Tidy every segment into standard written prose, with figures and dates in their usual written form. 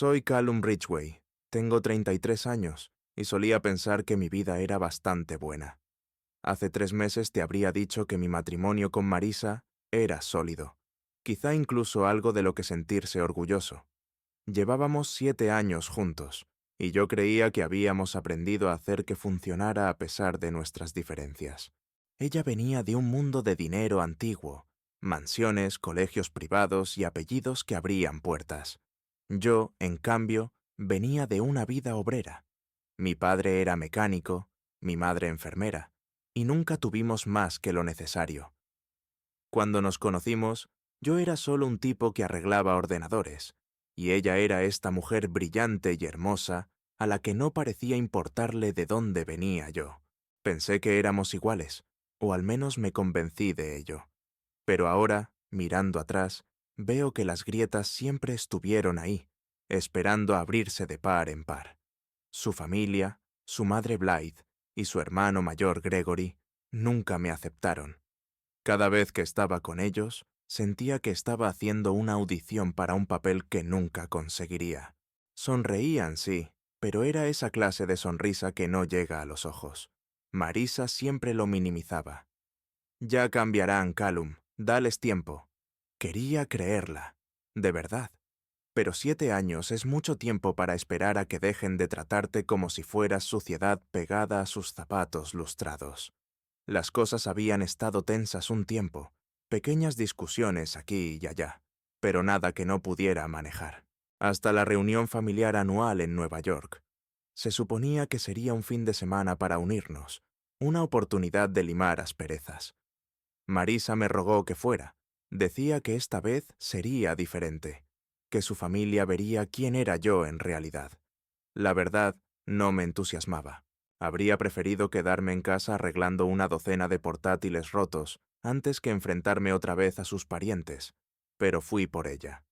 Soy Callum Ridgway, tengo 33 años y solía pensar que mi vida era bastante buena. Hace 3 meses te habría dicho que mi matrimonio con Marisa era sólido, quizá incluso algo de lo que sentirse orgulloso. Llevábamos 7 años juntos, y yo creía que habíamos aprendido a hacer que funcionara a pesar de nuestras diferencias. Ella venía de un mundo de dinero antiguo, mansiones, colegios privados y apellidos que abrían puertas. Yo, en cambio, venía de una vida obrera. Mi padre era mecánico, mi madre enfermera, y nunca tuvimos más que lo necesario. Cuando nos conocimos, yo era solo un tipo que arreglaba ordenadores, y ella era esta mujer brillante y hermosa a la que no parecía importarle de dónde venía yo. Pensé que éramos iguales, o al menos me convencí de ello. Pero ahora, mirando atrás, veo que las grietas siempre estuvieron ahí, esperando abrirse de par en par. Su familia, su madre Blythe y su hermano mayor Gregory nunca me aceptaron. Cada vez que estaba con ellos, sentía que estaba haciendo una audición para un papel que nunca conseguiría. Sonreían, sí, pero era esa clase de sonrisa que no llega a los ojos. Marisa siempre lo minimizaba. Ya cambiarán, Callum, dales tiempo. Quería creerla, de verdad. Pero 7 años es mucho tiempo para esperar a que dejen de tratarte como si fueras suciedad pegada a sus zapatos lustrados. Las cosas habían estado tensas un tiempo, pequeñas discusiones aquí y allá, pero nada que no pudiera manejar. Hasta la reunión familiar anual en Nueva York. Se suponía que sería un fin de semana para unirnos, una oportunidad de limar asperezas. Marisa me rogó que fuera. Decía que esta vez sería diferente, que su familia vería quién era yo en realidad. La verdad, no me entusiasmaba. Habría preferido quedarme en casa arreglando una docena de portátiles rotos antes que enfrentarme otra vez a sus parientes, pero fui por ella.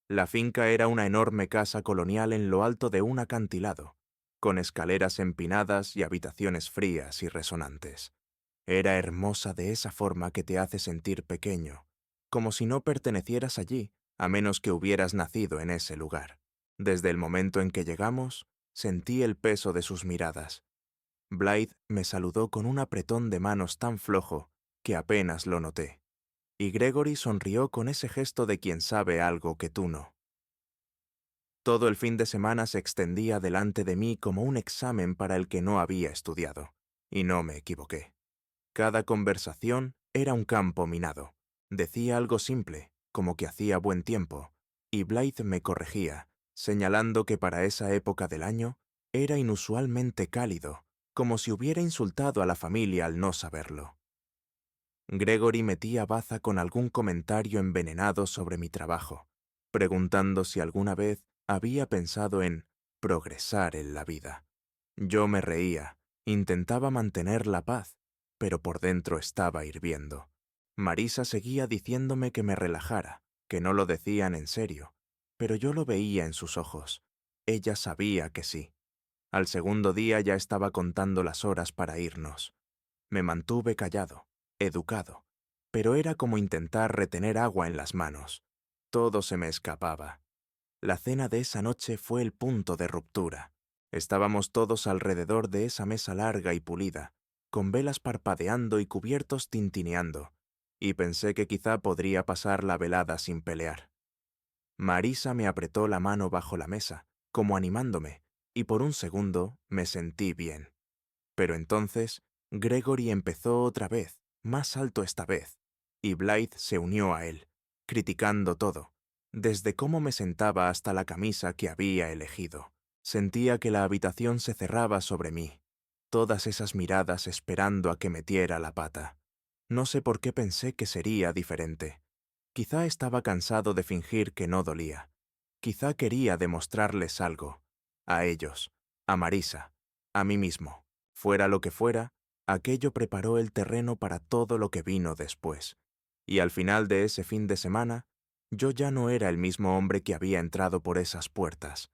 La finca era una enorme casa colonial en lo alto de un acantilado, con escaleras empinadas y habitaciones frías y resonantes. Era hermosa de esa forma que te hace sentir pequeño, como si no pertenecieras allí, a menos que hubieras nacido en ese lugar. Desde el momento en que llegamos, sentí el peso de sus miradas. Blythe me saludó con un apretón de manos tan flojo que apenas lo noté, y Gregory sonrió con ese gesto de quien sabe algo que tú no. Todo el fin de semana se extendía delante de mí como un examen para el que no había estudiado, y no me equivoqué. Cada conversación era un campo minado. Decía algo simple, como que hacía buen tiempo, y Blythe me corregía, señalando que para esa época del año era inusualmente cálido, como si hubiera insultado a la familia al no saberlo. Gregory metía baza con algún comentario envenenado sobre mi trabajo, preguntando si alguna vez había pensado en progresar en la vida. Yo me reía, intentaba mantener la paz, pero por dentro estaba hirviendo. Marisa seguía diciéndome que me relajara, que no lo decían en serio, pero yo lo veía en sus ojos. Ella sabía que sí. Al segundo día ya estaba contando las horas para irnos. Me mantuve callado, educado, pero era como intentar retener agua en las manos. Todo se me escapaba. La cena de esa noche fue el punto de ruptura. Estábamos todos alrededor de esa mesa larga y pulida, con velas parpadeando y cubiertos tintineando, y pensé que quizá podría pasar la velada sin pelear. Marisa me apretó la mano bajo la mesa, como animándome, y por un segundo me sentí bien. Pero entonces, Gregory empezó otra vez, más alto esta vez, y Blythe se unió a él, criticando todo, desde cómo me sentaba hasta la camisa que había elegido. Sentía que la habitación se cerraba sobre mí, todas esas miradas esperando a que metiera la pata. No sé por qué pensé que sería diferente. Quizá estaba cansado de fingir que no dolía. Quizá quería demostrarles algo. A ellos, a Marisa, a mí mismo. Fuera lo que fuera, aquello preparó el terreno para todo lo que vino después. Y al final de ese fin de semana, yo ya no era el mismo hombre que había entrado por esas puertas.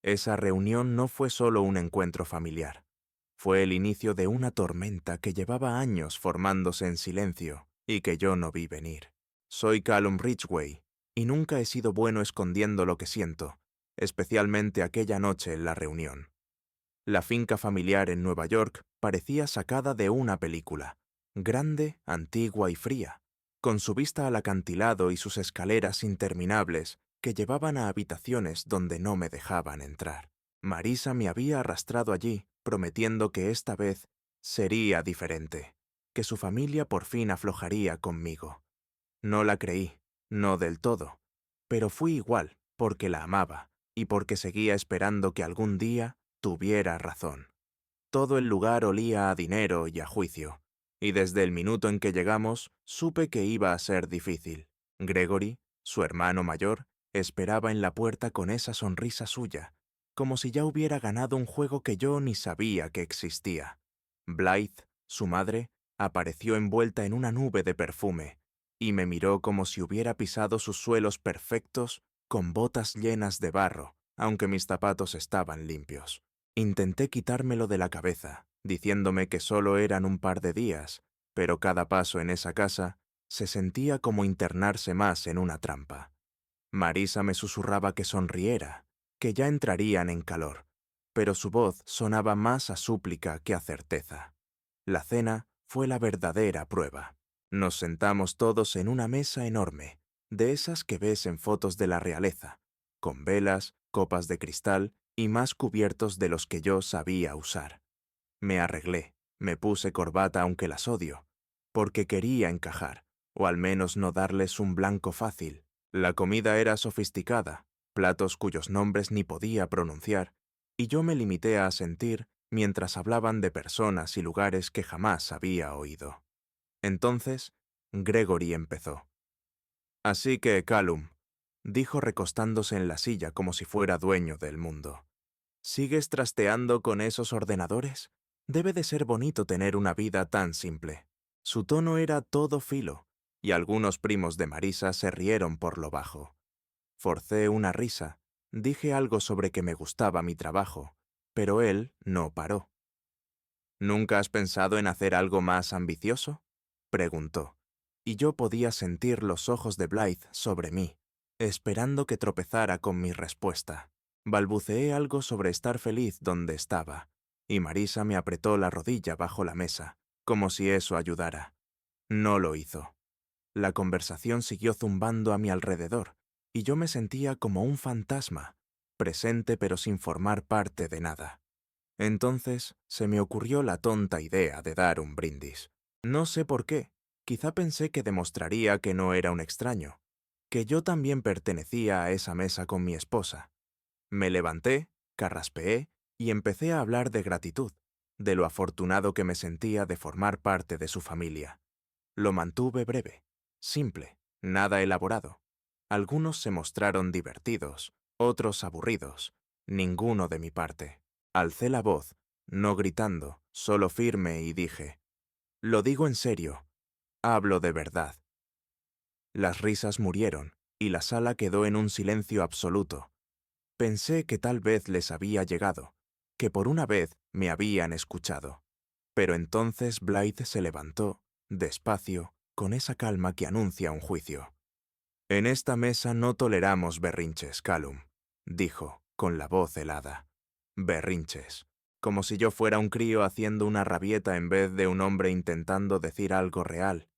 Esa reunión no fue solo un encuentro familiar. Fue el inicio de una tormenta que llevaba años formándose en silencio y que yo no vi venir. Soy Callum Ridgway, y nunca he sido bueno escondiendo lo que siento, especialmente aquella noche en la reunión. La finca familiar en Nueva York parecía sacada de una película, grande, antigua y fría, con su vista al acantilado y sus escaleras interminables que llevaban a habitaciones donde no me dejaban entrar. Marisa me había arrastrado allí, prometiendo que esta vez sería diferente, que su familia por fin aflojaría conmigo. No la creí, no del todo, pero fui igual, porque la amaba y porque seguía esperando que algún día tuviera razón. Todo el lugar olía a dinero y a juicio, y desde el minuto en que llegamos supe que iba a ser difícil. Gregory, su hermano mayor, esperaba en la puerta con esa sonrisa suya, como si ya hubiera ganado un juego que yo ni sabía que existía. Blythe, su madre, apareció envuelta en una nube de perfume, y me miró como si hubiera pisado sus suelos perfectos con botas llenas de barro, aunque mis zapatos estaban limpios. Intenté quitármelo de la cabeza, diciéndome que solo eran un par de días, pero cada paso en esa casa se sentía como internarse más en una trampa. Marisa me susurraba que sonriera, que ya entrarían en calor, pero su voz sonaba más a súplica que a certeza. La cena fue la verdadera prueba. Nos sentamos todos en una mesa enorme, de esas que ves en fotos de la realeza, con velas, copas de cristal y más cubiertos de los que yo sabía usar. Me arreglé, me puse corbata aunque las odio, porque quería encajar, o al menos no darles un blanco fácil. La comida era sofisticada, platos cuyos nombres ni podía pronunciar, y yo me limité a asentir mientras hablaban de personas y lugares que jamás había oído. Entonces, Gregory empezó. Así que, Callum, dijo recostándose en la silla como si fuera dueño del mundo. ¿Sigues trasteando con esos ordenadores? Debe de ser bonito tener una vida tan simple. Su tono era todo filo, y algunos primos de Marisa se rieron por lo bajo. Forcé una risa, dije algo sobre que me gustaba mi trabajo, pero él no paró. ¿Nunca has pensado en hacer algo más ambicioso?, preguntó, y yo podía sentir los ojos de Blythe sobre mí, esperando que tropezara con mi respuesta. Balbuceé algo sobre estar feliz donde estaba, y Marisa me apretó la rodilla bajo la mesa, como si eso ayudara. No lo hizo. La conversación siguió zumbando a mi alrededor, y yo me sentía como un fantasma, presente pero sin formar parte de nada. Entonces se me ocurrió la tonta idea de dar un brindis. No sé por qué, quizá pensé que demostraría que no era un extraño, que yo también pertenecía a esa mesa con mi esposa. Me levanté, carraspeé y empecé a hablar de gratitud, de lo afortunado que me sentía de formar parte de su familia. Lo mantuve breve, simple, nada elaborado. Algunos se mostraron divertidos, otros aburridos, ninguno de mi parte. Alcé la voz, no gritando, solo firme, y dije, «Lo digo en serio, hablo de verdad». Las risas murieron, y la sala quedó en un silencio absoluto. Pensé que tal vez les había llegado, que por una vez me habían escuchado. Pero entonces Blythe se levantó, despacio, con esa calma que anuncia un juicio. «En esta mesa no toleramos berrinches, Callum», dijo, con la voz helada. Berrinches. Como si yo fuera un crío haciendo una rabieta en vez de un hombre intentando decir algo real.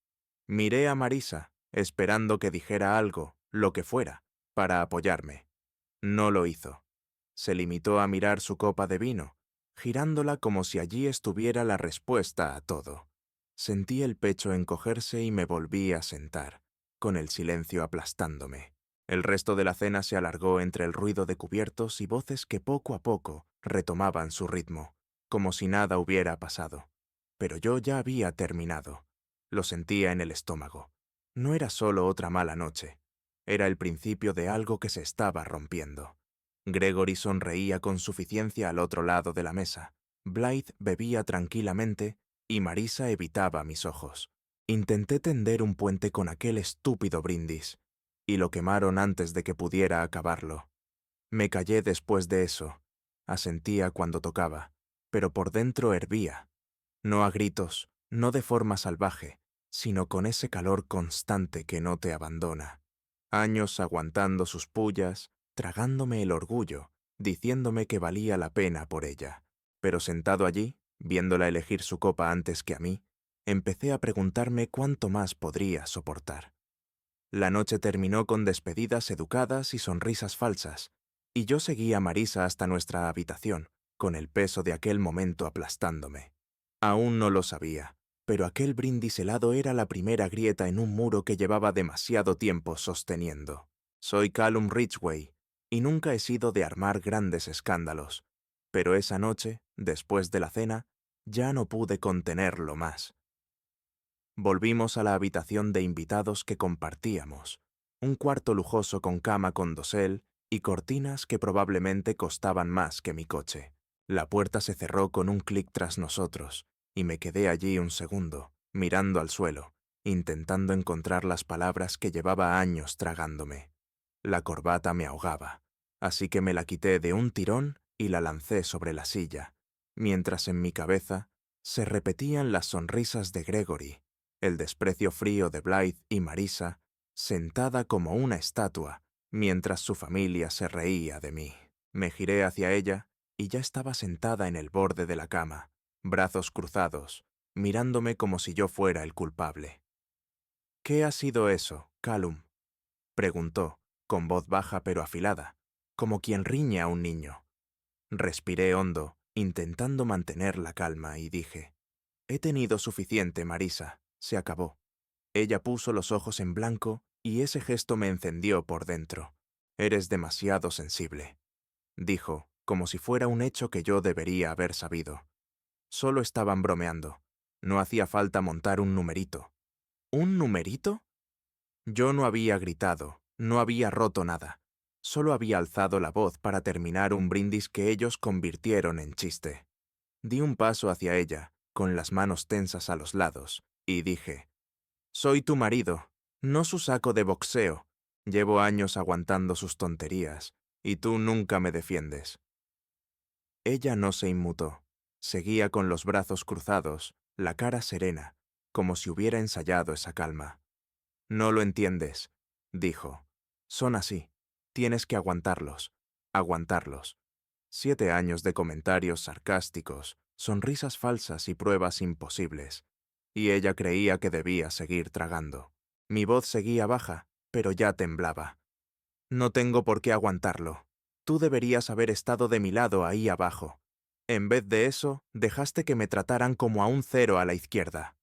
Miré a Marisa, esperando que dijera algo, lo que fuera, para apoyarme. No lo hizo. Se limitó a mirar su copa de vino, girándola como si allí estuviera la respuesta a todo. Sentí el pecho encogerse y me volví a sentar, con el silencio aplastándome. El resto de la cena se alargó entre el ruido de cubiertos y voces que poco a poco retomaban su ritmo, como si nada hubiera pasado. Pero yo ya había terminado. Lo sentía en el estómago. No era solo otra mala noche. Era el principio de algo que se estaba rompiendo. Gregory sonreía con suficiencia al otro lado de la mesa. Blythe bebía tranquilamente y Marisa evitaba mis ojos. Intenté tender un puente con aquel estúpido brindis, y lo quemaron antes de que pudiera acabarlo. Me callé después de eso. Asentía cuando tocaba, pero por dentro hervía. No a gritos, no de forma salvaje, sino con ese calor constante que no te abandona. Años aguantando sus pullas, tragándome el orgullo, diciéndome que valía la pena por ella. Pero sentado allí, viéndola elegir su copa antes que a mí, empecé a preguntarme cuánto más podría soportar. La noche terminó con despedidas educadas y sonrisas falsas, y yo seguí a Marisa hasta nuestra habitación, con el peso de aquel momento aplastándome. Aún no lo sabía, pero aquel brindis helado era la primera grieta en un muro que llevaba demasiado tiempo sosteniendo. Soy Callum Ridgway, y nunca he sido de armar grandes escándalos, pero esa noche, después de la cena, ya no pude contenerlo más. Volvimos a la habitación de invitados que compartíamos, un cuarto lujoso con cama con dosel y cortinas que probablemente costaban más que mi coche. La puerta se cerró con un clic tras nosotros, y me quedé allí un segundo, mirando al suelo, intentando encontrar las palabras que llevaba años tragándome. La corbata me ahogaba, así que me la quité de un tirón y la lancé sobre la silla, mientras en mi cabeza se repetían las sonrisas de Gregory, el desprecio frío de Blythe y Marisa, sentada como una estatua, mientras su familia se reía de mí. Me giré hacia ella y ya estaba sentada en el borde de la cama, brazos cruzados, mirándome como si yo fuera el culpable. «¿Qué ha sido eso, Callum?», preguntó, con voz baja pero afilada, como quien riñe a un niño. Respiré hondo, intentando mantener la calma, y dije: «He tenido suficiente, Marisa, se acabó». Ella puso los ojos en blanco y ese gesto me encendió por dentro. «Eres demasiado sensible», dijo, como si fuera un hecho que yo debería haber sabido. Solo estaban bromeando. No hacía falta montar un numerito. ¿Un numerito? Yo no había gritado, no había roto nada. Solo había alzado la voz para terminar un brindis que ellos convirtieron en chiste. Di un paso hacia ella, con las manos tensas a los lados, y dije: «Soy tu marido, no su saco de boxeo. Llevo años aguantando sus tonterías, y tú nunca me defiendes». Ella no se inmutó. Seguía con los brazos cruzados, la cara serena, como si hubiera ensayado esa calma. «No lo entiendes», dijo. «Son así. Tienes que aguantarlos. Aguantarlos». 7 años de comentarios sarcásticos, sonrisas falsas y pruebas imposibles. Y ella creía que debía seguir tragando. Mi voz seguía baja, pero ya temblaba. «No tengo por qué aguantarlo. Tú deberías haber estado de mi lado ahí abajo. En vez de eso, dejaste que me trataran como a un cero a la izquierda».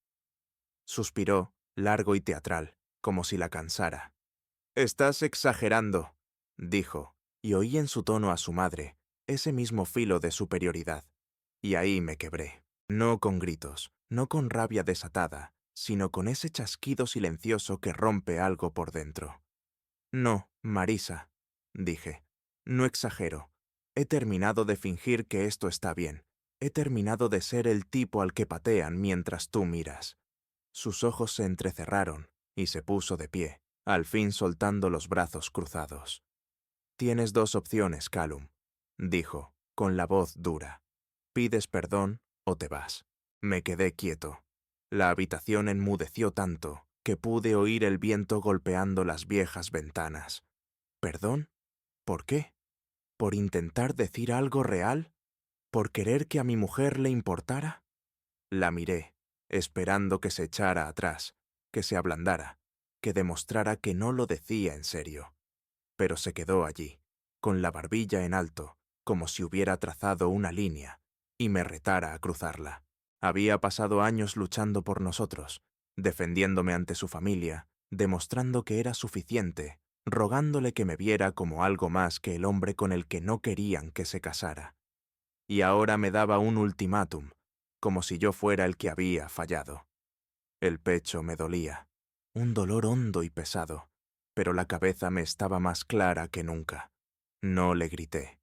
Suspiró, largo y teatral, como si la cansara. «Estás exagerando», dijo, y oí en su tono a su madre, ese mismo filo de superioridad. Y ahí me quebré. No con gritos, no con rabia desatada, sino con ese chasquido silencioso que rompe algo por dentro. «No, Marisa», dije, «no exagero. He terminado de fingir que esto está bien. He terminado de ser el tipo al que patean mientras tú miras». Sus ojos se entrecerraron y se puso de pie, al fin soltando los brazos cruzados. «Tienes 2 opciones, Callum», dijo, con la voz dura. «Pides perdón o te vas». Me quedé quieto. La habitación enmudeció tanto que pude oír el viento golpeando las viejas ventanas. ¿Perdón? ¿Por qué? ¿Por intentar decir algo real? ¿Por querer que a mi mujer le importara? La miré, esperando que se echara atrás, que se ablandara, que demostrara que no lo decía en serio. Pero se quedó allí, con la barbilla en alto, como si hubiera trazado una línea, y me retara a cruzarla. Había pasado años luchando por nosotros, defendiéndome ante su familia, demostrando que era suficiente, rogándole que me viera como algo más que el hombre con el que no querían que se casara. Y ahora me daba un ultimátum, como si yo fuera el que había fallado. El pecho me dolía, un dolor hondo y pesado, pero la cabeza me estaba más clara que nunca. No le grité,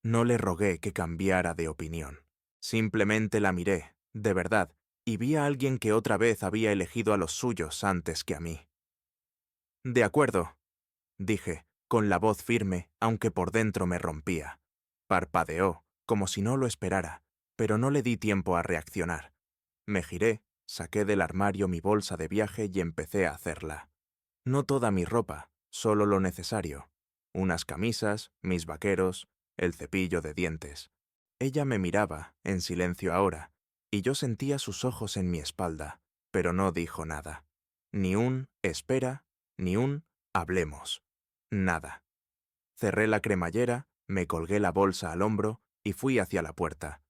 no le rogué que cambiara de opinión. Simplemente la miré, de verdad, y vi a alguien que otra vez había elegido a los suyos antes que a mí. «De acuerdo», dije, con la voz firme, aunque por dentro me rompía. Parpadeó, como si no lo esperara, pero no le di tiempo a reaccionar. Me giré, saqué del armario mi bolsa de viaje y empecé a hacerla. No toda mi ropa, solo lo necesario. Unas camisas, mis vaqueros, el cepillo de dientes. Ella me miraba, en silencio ahora, y yo sentía sus ojos en mi espalda, pero no dijo nada. Ni un «espera», ni un «hablemos». Nada. Cerré la cremallera, me colgué la bolsa al hombro y fui hacia la puerta.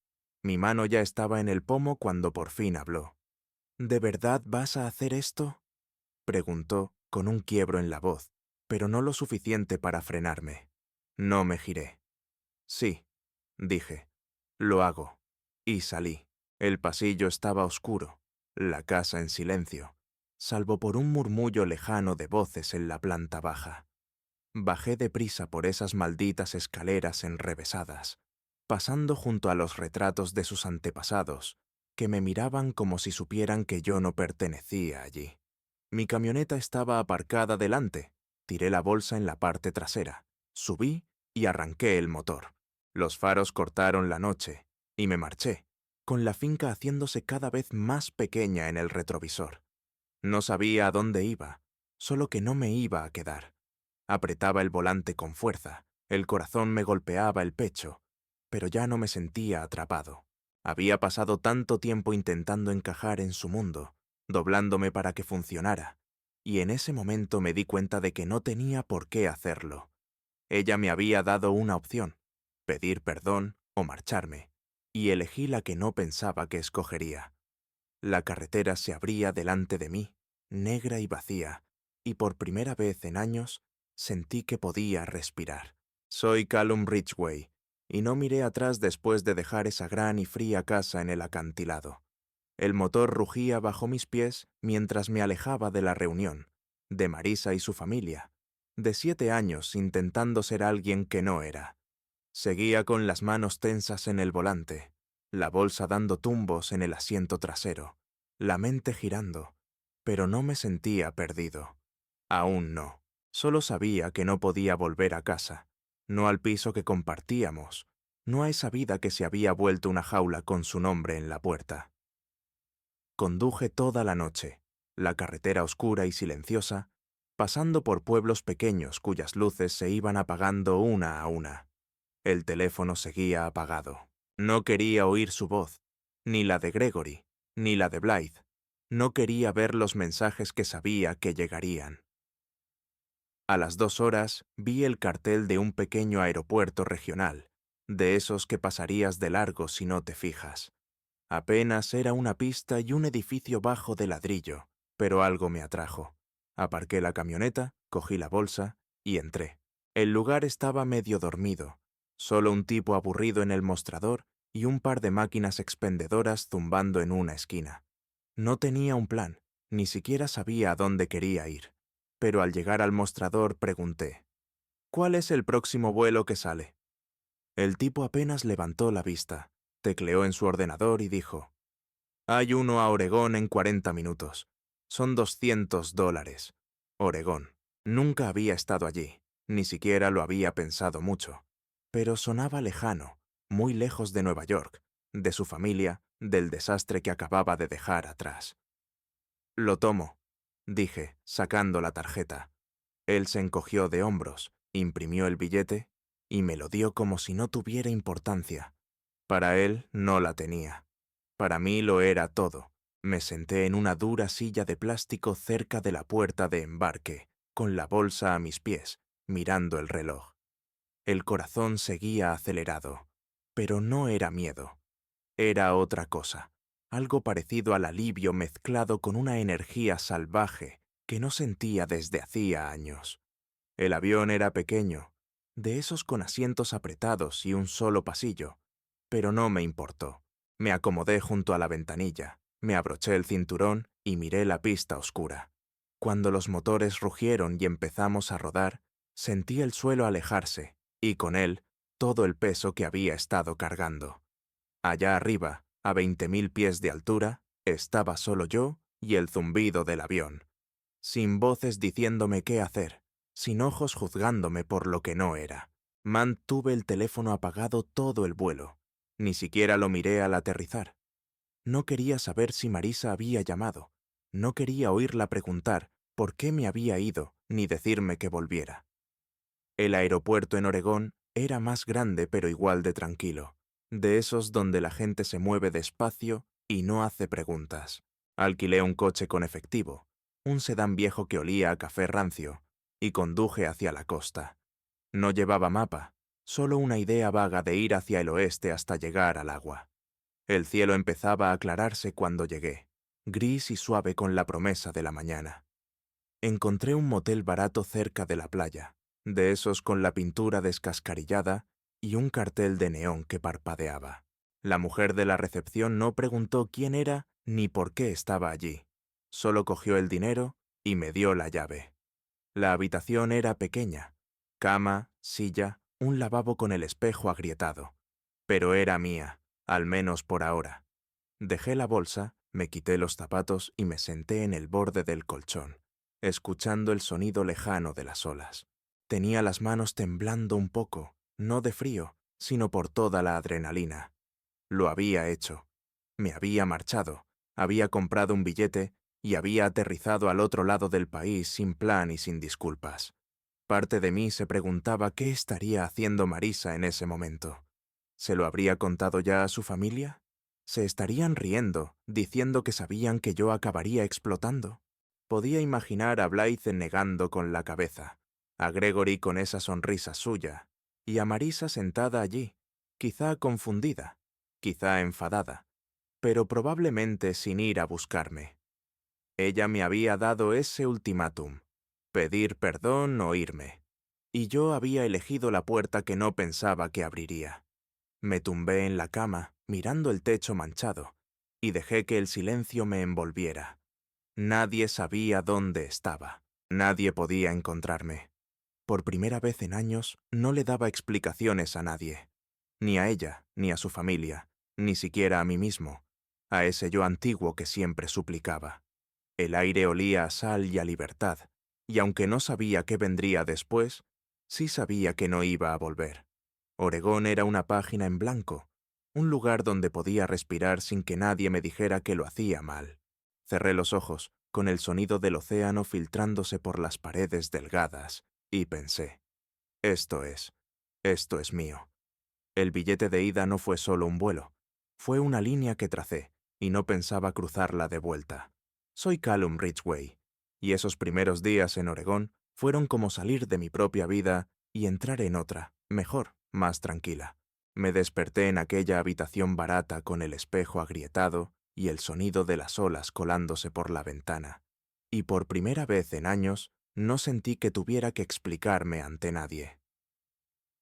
Mi mano ya estaba en el pomo cuando por fin habló. «¿De verdad vas a hacer esto?», preguntó, con un quiebro en la voz, pero no lo suficiente para frenarme. No me giré. «Sí», dije. «Lo hago». Y salí. El pasillo estaba oscuro, la casa en silencio, salvo por un murmullo lejano de voces en la planta baja. Bajé deprisa por esas malditas escaleras enrevesadas, pasando junto a los retratos de sus antepasados, que me miraban como si supieran que yo no pertenecía allí. Mi camioneta estaba aparcada delante. Tiré la bolsa en la parte trasera, subí y arranqué el motor. Los faros cortaron la noche y me marché, con la finca haciéndose cada vez más pequeña en el retrovisor. No sabía a dónde iba, solo que no me iba a quedar. Apretaba el volante con fuerza, el corazón me golpeaba el pecho, pero ya no me sentía atrapado. Había pasado tanto tiempo intentando encajar en su mundo, doblándome para que funcionara, y en ese momento me di cuenta de que no tenía por qué hacerlo. Ella me había dado una opción, pedir perdón o marcharme, y elegí la que no pensaba que escogería. La carretera se abría delante de mí, negra y vacía, y por primera vez en años sentí que podía respirar. Soy Callum Ridgway, y no miré atrás después de dejar esa gran y fría casa en el acantilado. El motor rugía bajo mis pies mientras me alejaba de la reunión, de Marisa y su familia, de 7 años intentando ser alguien que no era. Seguía con las manos tensas en el volante, la bolsa dando tumbos en el asiento trasero, la mente girando, pero no me sentía perdido. Aún no. Solo sabía que no podía volver a casa, no al piso que compartíamos, no a esa vida que se había vuelto una jaula con su nombre en la puerta. Conduje toda la noche, la carretera oscura y silenciosa, pasando por pueblos pequeños cuyas luces se iban apagando una a una. El teléfono seguía apagado. No quería oír su voz, ni la de Gregory, ni la de Blythe. No quería ver los mensajes que sabía que llegarían. A las 2 horas vi el cartel de un pequeño aeropuerto regional, de esos que pasarías de largo si no te fijas. Apenas era una pista y un edificio bajo de ladrillo, pero algo me atrajo. Aparqué la camioneta, cogí la bolsa y entré. El lugar estaba medio dormido, solo un tipo aburrido en el mostrador y un par de máquinas expendedoras zumbando en una esquina. No tenía un plan, ni siquiera sabía a dónde quería ir, pero al llegar al mostrador pregunté: «¿Cuál es el próximo vuelo que sale?». El tipo apenas levantó la vista, tecleó en su ordenador y dijo: «Hay uno a Oregón en 40 minutos. Son $200. Oregón. Nunca había estado allí, ni siquiera lo había pensado mucho. Pero sonaba lejano, muy lejos de Nueva York, de su familia, del desastre que acababa de dejar atrás». «Lo tomo», dije, sacando la tarjeta. Él se encogió de hombros, imprimió el billete y me lo dio como si no tuviera importancia. Para él no la tenía. Para mí lo era todo. Me senté en una dura silla de plástico cerca de la puerta de embarque, con la bolsa a mis pies, mirando el reloj. El corazón seguía acelerado, pero no era miedo. Era otra cosa, algo parecido al alivio mezclado con una energía salvaje que no sentía desde hacía años. El avión era pequeño, de esos con asientos apretados y un solo pasillo, pero no me importó. Me acomodé junto a la ventanilla, me abroché el cinturón y miré la pista oscura. Cuando los motores rugieron y empezamos a rodar, sentí el suelo alejarse, y con él todo el peso que había estado cargando. Allá arriba, a 20.000 pies de altura, estaba solo yo y el zumbido del avión, sin voces diciéndome qué hacer, sin ojos juzgándome por lo que no era. Mantuve el teléfono apagado todo el vuelo. Ni siquiera lo miré al aterrizar. No quería saber si Marisa había llamado. No quería oírla preguntar por qué me había ido ni decirme que volviera. El aeropuerto en Oregón era más grande pero igual de tranquilo, de esos donde la gente se mueve despacio y no hace preguntas. Alquilé un coche con efectivo, un sedán viejo que olía a café rancio, y conduje hacia la costa. No llevaba mapa, solo una idea vaga de ir hacia el oeste hasta llegar al agua. El cielo empezaba a aclararse cuando llegué, gris y suave con la promesa de la mañana. Encontré un motel barato cerca de la playa, de esos con la pintura descascarillada y un cartel de neón que parpadeaba. La mujer de la recepción no preguntó quién era ni por qué estaba allí. Solo cogió el dinero y me dio la llave. La habitación era pequeña, cama, silla, un lavabo con el espejo agrietado. Pero era mía, al menos por ahora. Dejé la bolsa, me quité los zapatos y me senté en el borde del colchón, escuchando el sonido lejano de las olas. Tenía las manos temblando un poco, no de frío, sino por toda la adrenalina. Lo había hecho. Me había marchado, había comprado un billete y había aterrizado al otro lado del país sin plan y sin disculpas. Parte de mí se preguntaba qué estaría haciendo Marisa en ese momento. ¿Se lo habría contado ya a su familia? ¿Se estarían riendo, diciendo que sabían que yo acabaría explotando? Podía imaginar a Blythe negando con la cabeza, a Gregory con esa sonrisa suya, y a Marisa sentada allí, quizá confundida, quizá enfadada, pero probablemente sin ir a buscarme. Ella me había dado ese ultimátum, pedir perdón o irme, y yo había elegido la puerta que no pensaba que abriría. Me tumbé en la cama, mirando el techo manchado, y dejé que el silencio me envolviera. Nadie sabía dónde estaba. Nadie podía encontrarme. Por primera vez en años, no le daba explicaciones a nadie. Ni a ella, ni a su familia, ni siquiera a mí mismo, a ese yo antiguo que siempre suplicaba. El aire olía a sal y a libertad, y aunque no sabía qué vendría después, sí sabía que no iba a volver. Oregón era una página en blanco, un lugar donde podía respirar sin que nadie me dijera que lo hacía mal. Cerré los ojos, con el sonido del océano filtrándose por las paredes delgadas, y pensé, esto es mío. El billete de ida no fue solo un vuelo, fue una línea que tracé, y no pensaba cruzarla de vuelta. Soy Callum Ridgway, y esos primeros días en Oregón fueron como salir de mi propia vida y entrar en otra, mejor, más tranquila. Me desperté en aquella habitación barata con el espejo agrietado y el sonido de las olas colándose por la ventana. Y por primera vez en años no sentí que tuviera que explicarme ante nadie.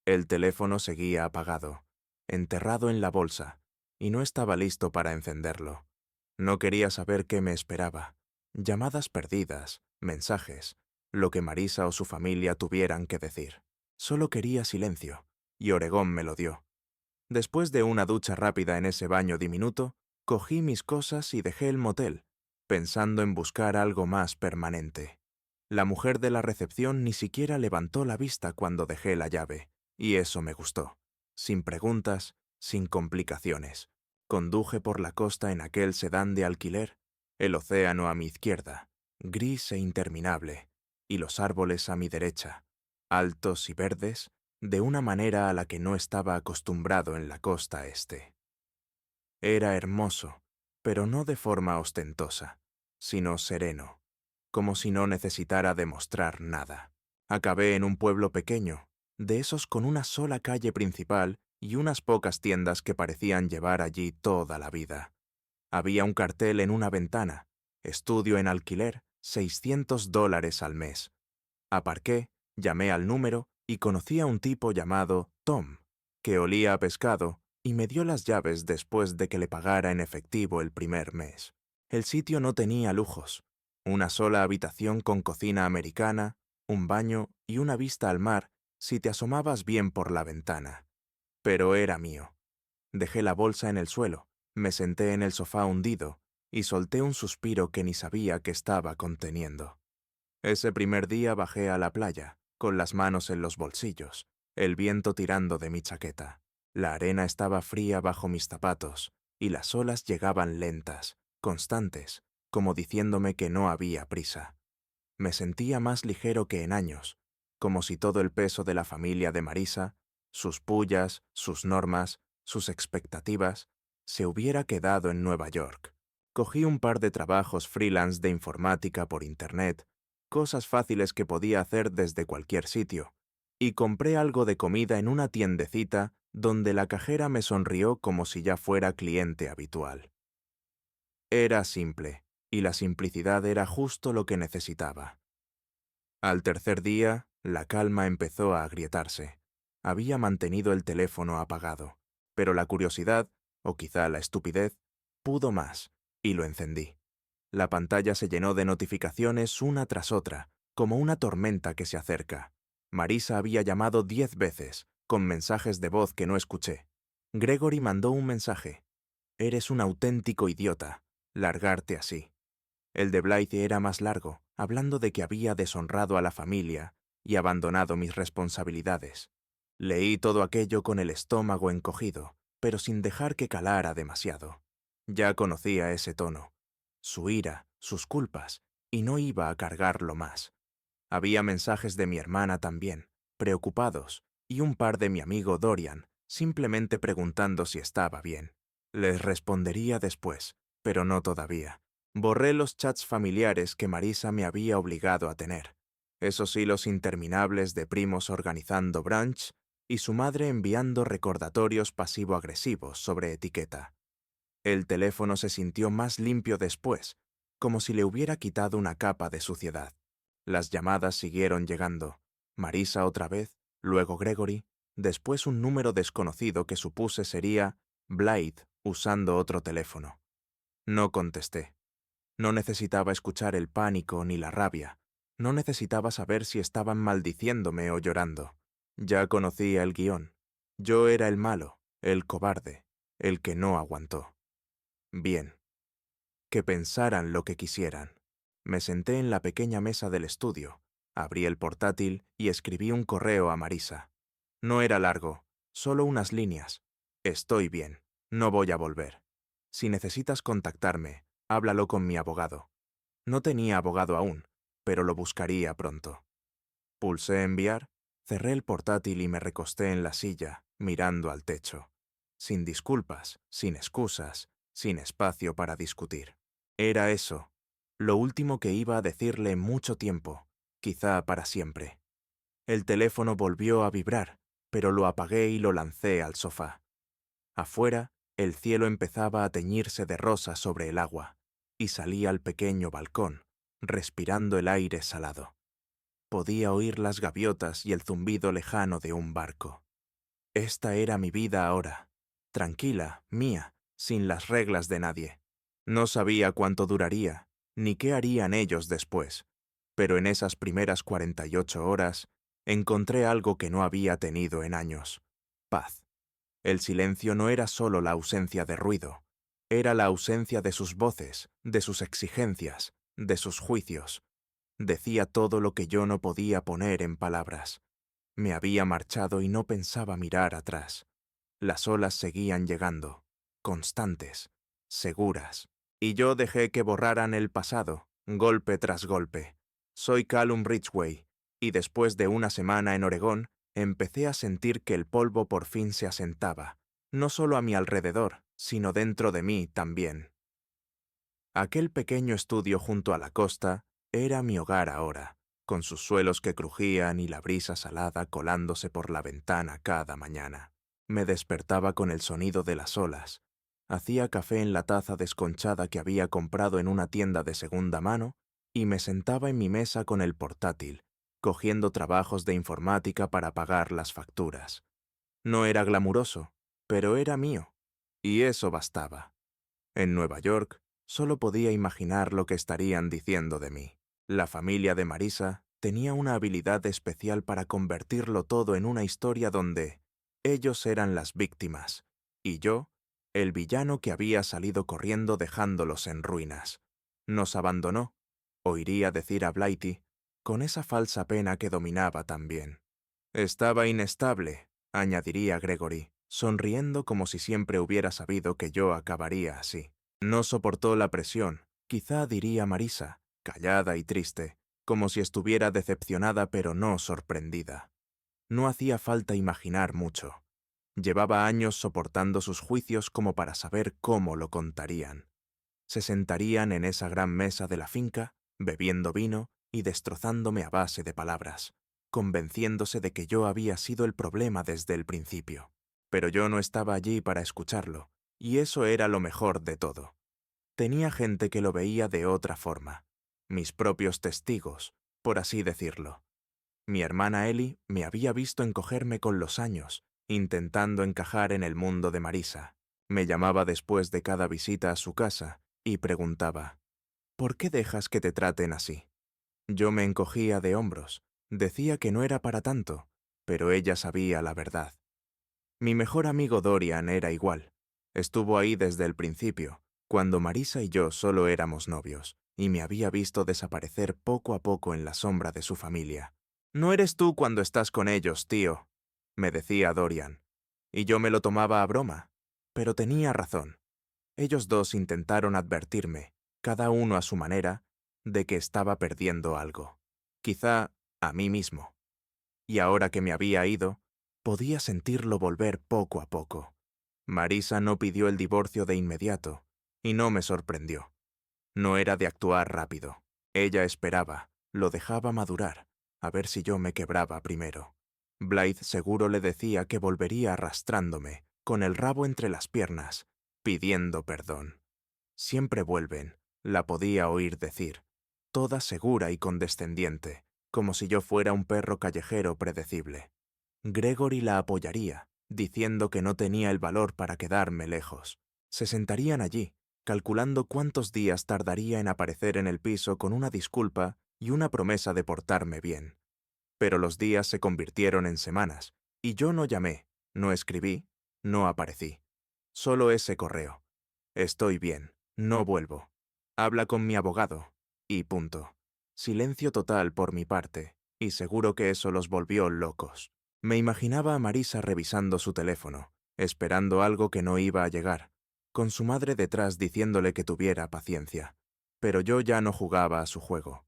El teléfono seguía apagado, enterrado en la bolsa, y no estaba listo para encenderlo. No quería saber qué me esperaba. Llamadas perdidas, mensajes, lo que Marisa o su familia tuvieran que decir. Solo quería silencio, y Oregón me lo dio. Después de una ducha rápida en ese baño diminuto, cogí mis cosas y dejé el motel, pensando en buscar algo más permanente. La mujer de la recepción ni siquiera levantó la vista cuando dejé la llave, y eso me gustó. Sin preguntas, sin complicaciones. Conduje por la costa en aquel sedán de alquiler, el océano a mi izquierda, gris e interminable, y los árboles a mi derecha, altos y verdes, de una manera a la que no estaba acostumbrado en la costa este. Era hermoso, pero no de forma ostentosa, sino sereno, como si no necesitara demostrar nada. Acabé en un pueblo pequeño, de esos con una sola calle principal y unas pocas tiendas que parecían llevar allí toda la vida. Había un cartel en una ventana, estudio en alquiler, $600 al mes. Aparqué, llamé al número y conocí a un tipo llamado Tom, que olía a pescado y me dio las llaves después de que le pagara en efectivo el primer mes. El sitio no tenía lujos. Una sola habitación con cocina americana, un baño y una vista al mar si te asomabas bien por la ventana. Pero era mío. Dejé la bolsa en el suelo, me senté en el sofá hundido y solté un suspiro que ni sabía que estaba conteniendo. Ese primer día bajé a la playa, con las manos en los bolsillos, el viento tirando de mi chaqueta. La arena estaba fría bajo mis zapatos, y las olas llegaban lentas, constantes, como diciéndome que no había prisa. Me sentía más ligero que en años, como si todo el peso de la familia de Marisa, sus pullas, sus normas, sus expectativas, se hubiera quedado en Nueva York. Cogí un par de trabajos freelance de informática por internet, cosas fáciles que podía hacer desde cualquier sitio, y compré algo de comida en una tiendecita donde la cajera me sonrió como si ya fuera cliente habitual. Era simple, y la simplicidad era justo lo que necesitaba. Al tercer día, la calma empezó a agrietarse. Había mantenido el teléfono apagado, pero la curiosidad, o quizá la estupidez, pudo más, y lo encendí. La pantalla se llenó de notificaciones una tras otra, como una tormenta que se acerca. Marisa había llamado 10 veces, con mensajes de voz que no escuché. Gregory mandó un mensaje. «Eres un auténtico idiota. Largarte así». El de Blythe era más largo, hablando de que había deshonrado a la familia y abandonado mis responsabilidades. Leí todo aquello con el estómago encogido, pero sin dejar que calara demasiado. Ya conocía ese tono, su ira, sus culpas, y no iba a cargarlo más. Había mensajes de mi hermana también, preocupados, y un par de mi amigo Dorian, simplemente preguntando si estaba bien. Les respondería después, pero no todavía. Borré los chats familiares que Marisa me había obligado a tener. Esos hilos interminables de primos organizando brunch y su madre enviando recordatorios pasivo-agresivos sobre etiqueta. El teléfono se sintió más limpio después, como si le hubiera quitado una capa de suciedad. Las llamadas siguieron llegando. Marisa otra vez, luego Gregory, después un número desconocido que supuse sería Blythe usando otro teléfono. No contesté. No necesitaba escuchar el pánico ni la rabia. No necesitaba saber si estaban maldiciéndome o llorando. Ya conocía el guión. Yo era el malo, el cobarde, el que no aguantó. Bien. Que pensaran lo que quisieran. Me senté en la pequeña mesa del estudio, abrí el portátil y escribí un correo a Marisa. No era largo, solo unas líneas. Estoy bien, no voy a volver. Si necesitas contactarme, háblalo con mi abogado. No tenía abogado aún, pero lo buscaría pronto. Pulsé enviar, cerré el portátil y me recosté en la silla, mirando al techo. Sin disculpas, sin excusas, sin espacio para discutir. Era eso, lo último que iba a decirle en mucho tiempo, quizá para siempre. El teléfono volvió a vibrar, pero lo apagué y lo lancé al sofá. Afuera, el cielo empezaba a teñirse de rosa sobre el agua, y salí al pequeño balcón, respirando el aire salado. Podía oír las gaviotas y el zumbido lejano de un barco. Esta era mi vida ahora, tranquila, mía, sin las reglas de nadie. No sabía cuánto duraría, ni qué harían ellos después, pero en esas primeras 48 horas encontré algo que no había tenido en años: paz. El silencio no era solo la ausencia de ruido, era la ausencia de sus voces, de sus exigencias, de sus juicios. Decía todo lo que yo no podía poner en palabras. Me había marchado y no pensaba mirar atrás. Las olas seguían llegando, constantes, seguras, y yo dejé que borraran el pasado, golpe tras golpe. Soy Callum Ridgway, y después de una semana en Oregón, empecé a sentir que el polvo por fin se asentaba, no solo a mi alrededor, sino dentro de mí también. Aquel pequeño estudio junto a la costa era mi hogar ahora, con sus suelos que crujían y la brisa salada colándose por la ventana cada mañana. Me despertaba con el sonido de las olas. Hacía café en la taza desconchada que había comprado en una tienda de segunda mano y me sentaba en mi mesa con el portátil, cogiendo trabajos de informática para pagar las facturas. No era glamuroso, pero era mío, y eso bastaba. En Nueva York, solo podía imaginar lo que estarían diciendo de mí. La familia de Marisa tenía una habilidad especial para convertirlo todo en una historia donde ellos eran las víctimas y yo, el villano que había salido corriendo dejándolos en ruinas. Nos abandonó, oiría decir a Blighty, con esa falsa pena que dominaba también. Estaba inestable, añadiría Gregory, sonriendo como si siempre hubiera sabido que yo acabaría así. No soportó la presión, quizá diría Marisa, callada y triste, como si estuviera decepcionada pero no sorprendida. No hacía falta imaginar mucho. Llevaba años soportando sus juicios como para saber cómo lo contarían. Se sentarían en esa gran mesa de la finca, bebiendo vino y destrozándome a base de palabras, convenciéndose de que yo había sido el problema desde el principio. Pero yo no estaba allí para escucharlo, y eso era lo mejor de todo. Tenía gente que lo veía de otra forma, mis propios testigos, por así decirlo. Mi hermana Ellie me había visto encogerme con los años, intentando encajar en el mundo de Marisa. Me llamaba después de cada visita a su casa y preguntaba, ¿por qué dejas que te traten así? Yo me encogía de hombros, decía que no era para tanto, pero ella sabía la verdad. Mi mejor amigo Dorian era igual. Estuvo ahí desde el principio, cuando Marisa y yo solo éramos novios, y me había visto desaparecer poco a poco en la sombra de su familia. «No eres tú cuando estás con ellos, tío», me decía Dorian. Y yo me lo tomaba a broma. Pero tenía razón. Ellos dos intentaron advertirme, cada uno a su manera, de que estaba perdiendo algo. Quizá a mí mismo. Y ahora que me había ido, podía sentirlo volver poco a poco. Marisa no pidió el divorcio de inmediato, y no me sorprendió. No era de actuar rápido. Ella esperaba, lo dejaba madurar, a ver si yo me quebraba primero. Blythe seguro le decía que volvería arrastrándome, con el rabo entre las piernas, pidiendo perdón. Siempre vuelven, la podía oír decir, toda segura y condescendiente, como si yo fuera un perro callejero predecible. Gregory la apoyaría, diciendo que no tenía el valor para quedarme lejos. Se sentarían allí, calculando cuántos días tardaría en aparecer en el piso con una disculpa y una promesa de portarme bien. Pero los días se convirtieron en semanas, y yo no llamé, no escribí, no aparecí. Solo ese correo. Estoy bien, no vuelvo. Habla con mi abogado. Y punto. Silencio total por mi parte, y seguro que eso los volvió locos. Me imaginaba a Marisa revisando su teléfono, esperando algo que no iba a llegar, con su madre detrás diciéndole que tuviera paciencia. Pero yo ya no jugaba a su juego.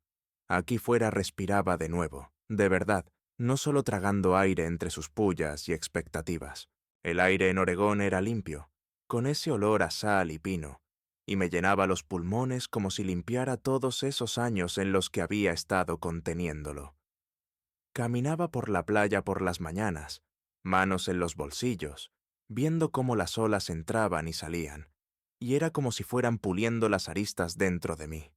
Aquí fuera respiraba de nuevo, de verdad, no solo tragando aire entre sus pullas y expectativas. El aire en Oregón era limpio, con ese olor a sal y pino, y me llenaba los pulmones como si limpiara todos esos años en los que había estado conteniéndolo. Caminaba por la playa por las mañanas, manos en los bolsillos, viendo cómo las olas entraban y salían, y era como si fueran puliendo las aristas dentro de mí.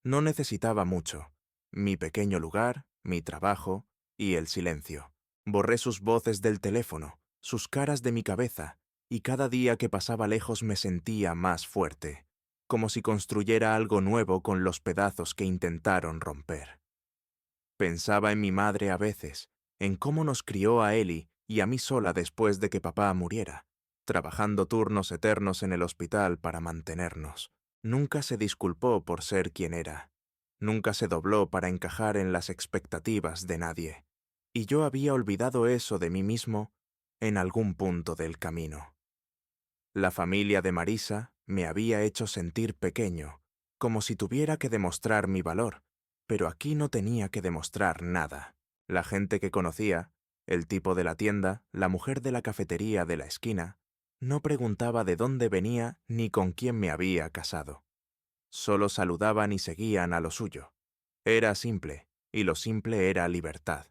No necesitaba mucho, mi pequeño lugar, mi trabajo y el silencio. Borré sus voces del teléfono, sus caras de mi cabeza, y cada día que pasaba lejos me sentía más fuerte, como si construyera algo nuevo con los pedazos que intentaron romper. Pensaba en mi madre a veces, en cómo nos crió a Ellie y a mí sola después de que papá muriera, trabajando turnos eternos en el hospital para mantenernos. Nunca se disculpó por ser quien era. Nunca se dobló para encajar en las expectativas de nadie. Y yo había olvidado eso de mí mismo en algún punto del camino. La familia de Marisa me había hecho sentir pequeño, como si tuviera que demostrar mi valor, pero aquí no tenía que demostrar nada. La gente que conocía, el tipo de la tienda, la mujer de la cafetería de la esquina, no preguntaba de dónde venía ni con quién me había casado. Solo saludaban y seguían a lo suyo. Era simple, y lo simple era libertad.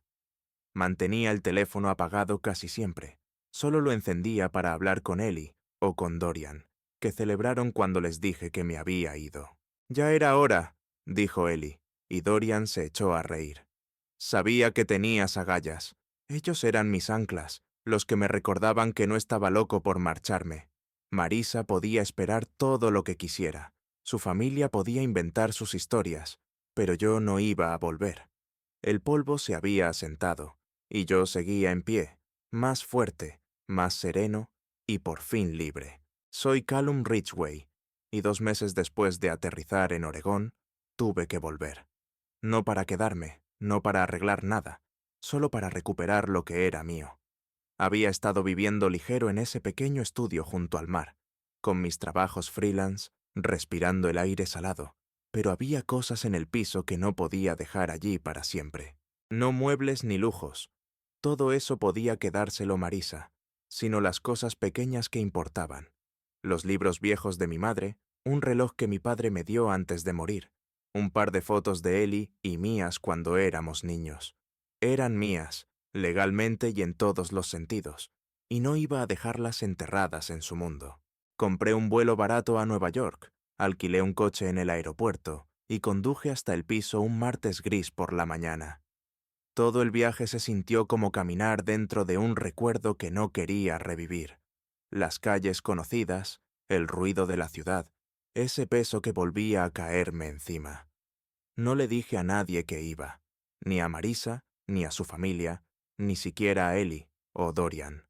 Mantenía el teléfono apagado casi siempre. Solo lo encendía para hablar con Ellie o con Dorian, que celebraron cuando les dije que me había ido. «Ya era hora», dijo Ellie, y Dorian se echó a reír. Sabía que tenías agallas. Ellos eran mis anclas, los que me recordaban que no estaba loco por marcharme. Marisa podía esperar todo lo que quisiera. Su familia podía inventar sus historias, pero yo no iba a volver. El polvo se había asentado, y yo seguía en pie, más fuerte, más sereno y por fin libre. Soy Callum Ridgway, y 2 meses después de aterrizar en Oregón, tuve que volver. No para quedarme, no para arreglar nada, solo para recuperar lo que era mío. Había estado viviendo ligero en ese pequeño estudio junto al mar, con mis trabajos freelance, respirando el aire salado, pero había cosas en el piso que no podía dejar allí para siempre. No muebles ni lujos. Todo eso podía quedárselo Marisa, sino las cosas pequeñas que importaban. Los libros viejos de mi madre, un reloj que mi padre me dio antes de morir, un par de fotos de Eli y mías cuando éramos niños. Eran mías, legalmente y en todos los sentidos, y no iba a dejarlas enterradas en su mundo. Compré un vuelo barato a Nueva York, alquilé un coche en el aeropuerto y conduje hasta el piso un martes gris por la mañana. Todo el viaje se sintió como caminar dentro de un recuerdo que no quería revivir. Las calles conocidas, el ruido de la ciudad, ese peso que volvía a caerme encima. No le dije a nadie que iba, ni a Marisa, ni a su familia, ni siquiera a Eli o Dorian.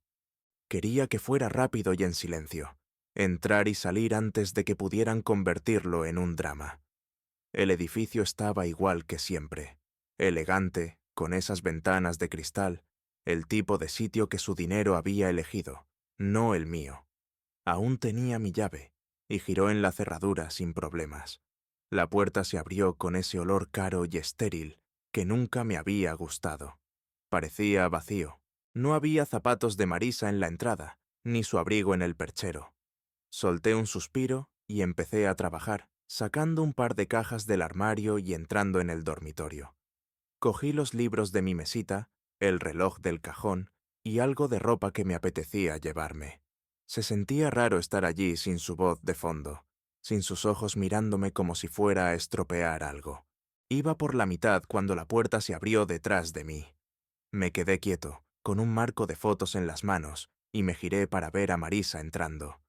Quería que fuera rápido y en silencio, entrar y salir antes de que pudieran convertirlo en un drama. El edificio estaba igual que siempre, elegante, con esas ventanas de cristal, el tipo de sitio que su dinero había elegido, no el mío. Aún tenía mi llave, y giró en la cerradura sin problemas. La puerta se abrió con ese olor caro y estéril que nunca me había gustado. Parecía vacío. No había zapatos de Marisa en la entrada, ni su abrigo en el perchero. Solté un suspiro y empecé a trabajar, sacando un par de cajas del armario y entrando en el dormitorio. Cogí los libros de mi mesita, el reloj del cajón y algo de ropa que me apetecía llevarme. Se sentía raro estar allí sin su voz de fondo, sin sus ojos mirándome como si fuera a estropear algo. Iba por la mitad cuando la puerta se abrió detrás de mí. Me quedé quieto, con un marco de fotos en las manos, y me giré para ver a Marisa entrando.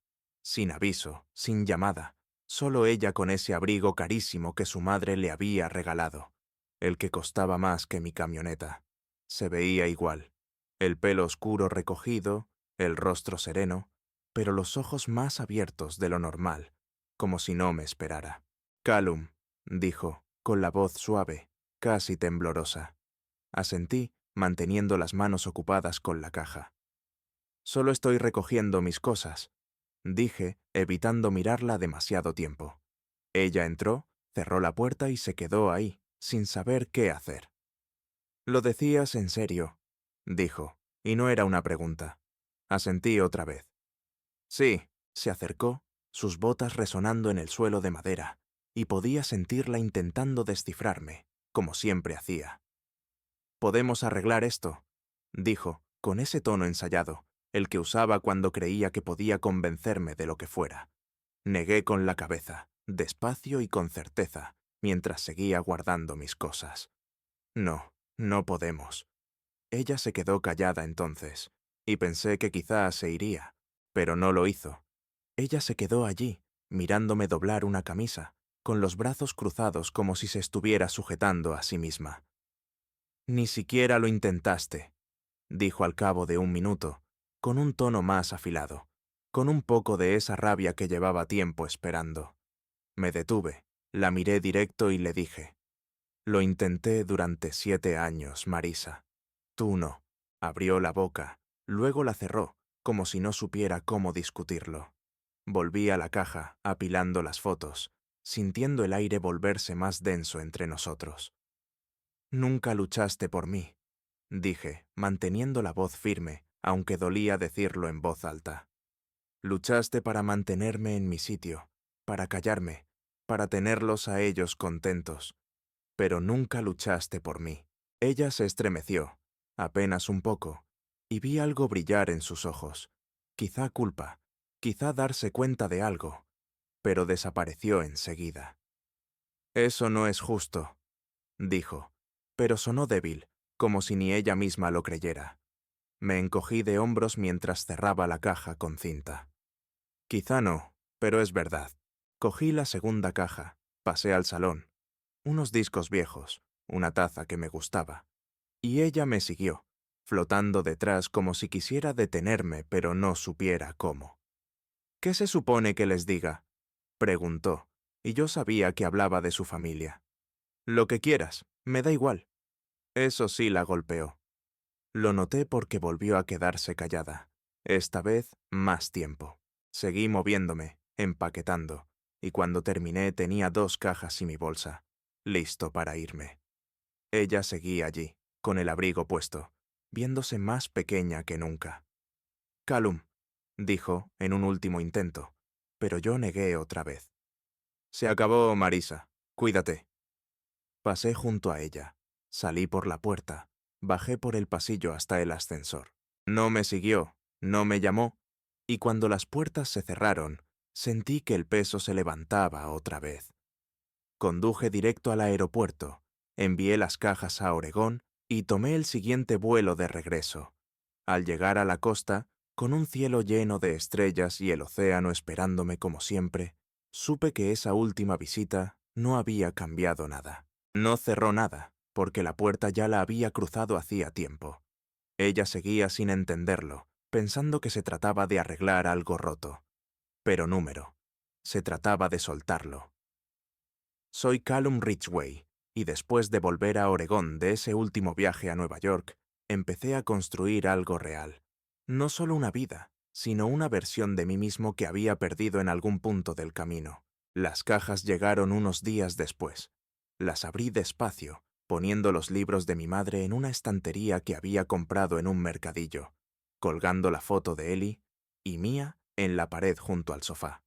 Sin aviso, sin llamada, solo ella con ese abrigo carísimo que su madre le había regalado, el que costaba más que mi camioneta. Se veía igual, el pelo oscuro recogido, el rostro sereno, pero los ojos más abiertos de lo normal, como si no me esperara. «Callum», dijo, con la voz suave, casi temblorosa. Asentí, manteniendo las manos ocupadas con la caja. «Solo estoy recogiendo mis cosas», dije, evitando mirarla demasiado tiempo. Ella entró, cerró la puerta y se quedó ahí, sin saber qué hacer. «¿Lo decías en serio?», dijo, y no era una pregunta. Asentí otra vez. «Sí», se acercó, sus botas resonando en el suelo de madera, y podía sentirla intentando descifrarme, como siempre hacía. «Podemos arreglar esto», dijo, con ese tono ensayado, el que usaba cuando creía que podía convencerme de lo que fuera. Negué con la cabeza, despacio y con certeza, mientras seguía guardando mis cosas. «No, no podemos». Ella se quedó callada entonces, y pensé que quizás se iría, pero no lo hizo. Ella se quedó allí, mirándome doblar una camisa, con los brazos cruzados como si se estuviera sujetando a sí misma. «Ni siquiera lo intentaste», dijo al cabo de un minuto, con un tono más afilado, con un poco de esa rabia que llevaba tiempo esperando. Me detuve, la miré directo y le dije: «Lo intenté durante 7 años, Marisa. Tú no». Abrió la boca, luego la cerró, como si no supiera cómo discutirlo. Volví a la caja, apilando las fotos, sintiendo el aire volverse más denso entre nosotros. «Nunca luchaste por mí», dije, manteniendo la voz firme, aunque dolía decirlo en voz alta. «Luchaste para mantenerme en mi sitio, para callarme, para tenerlos a ellos contentos, pero nunca luchaste por mí». Ella se estremeció, apenas un poco, y vi algo brillar en sus ojos, quizá culpa, quizá darse cuenta de algo, pero desapareció enseguida. «Eso no es justo», dijo, pero sonó débil, como si ni ella misma lo creyera. Me encogí de hombros mientras cerraba la caja con cinta. «Quizá no, pero es verdad». Cogí la segunda caja, pasé al salón, unos discos viejos, una taza que me gustaba, y ella me siguió, flotando detrás como si quisiera detenerme pero no supiera cómo. «¿Qué se supone que les diga?», preguntó, y yo sabía que hablaba de su familia. «Lo que quieras, me da igual». Eso sí la golpeó. Lo noté porque volvió a quedarse callada, esta vez más tiempo. Seguí moviéndome, empaquetando, y cuando terminé tenía 2 cajas y mi bolsa, listo para irme. Ella seguía allí, con el abrigo puesto, viéndose más pequeña que nunca. «Callum», dijo en un último intento, pero yo negué otra vez. «Se acabó, Marisa. Cuídate». Pasé junto a ella, salí por la puerta, bajé por el pasillo hasta el ascensor. No me siguió, no me llamó, y cuando las puertas se cerraron, sentí que el peso se levantaba otra vez. Conduje directo al aeropuerto, envié las cajas a Oregón y tomé el siguiente vuelo de regreso. Al llegar a la costa, con un cielo lleno de estrellas y el océano esperándome como siempre, supe que esa última visita no había cambiado nada. No cerró nada, porque la puerta ya la había cruzado hacía tiempo. Ella seguía sin entenderlo, pensando que se trataba de arreglar algo roto. Pero número. Se trataba de soltarlo. Soy Callum Ridgway, y después de volver a Oregón de ese último viaje a Nueva York, empecé a construir algo real. No solo una vida, sino una versión de mí mismo que había perdido en algún punto del camino. Las cajas llegaron unos días después. Las abrí despacio, poniendo los libros de mi madre en una estantería que había comprado en un mercadillo, colgando la foto de Ellie y mía en la pared junto al sofá.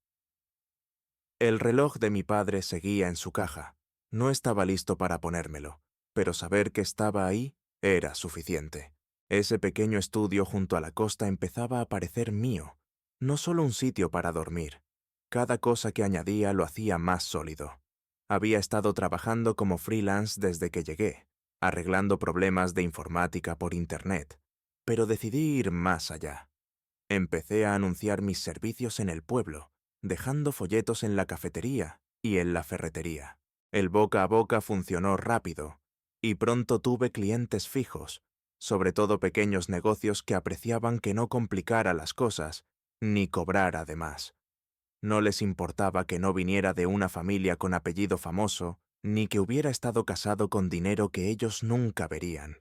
El reloj de mi padre seguía en su caja. No estaba listo para ponérmelo, pero saber que estaba ahí era suficiente. Ese pequeño estudio junto a la costa empezaba a parecer mío, no solo un sitio para dormir. Cada cosa que añadía lo hacía más sólido. Había estado trabajando como freelance desde que llegué, arreglando problemas de informática por Internet, pero decidí ir más allá. Empecé a anunciar mis servicios en el pueblo, dejando folletos en la cafetería y en la ferretería. El boca a boca funcionó rápido, y pronto tuve clientes fijos, sobre todo pequeños negocios que apreciaban que no complicara las cosas, ni cobrara de más. No les importaba que no viniera de una familia con apellido famoso, ni que hubiera estado casado con dinero que ellos nunca verían.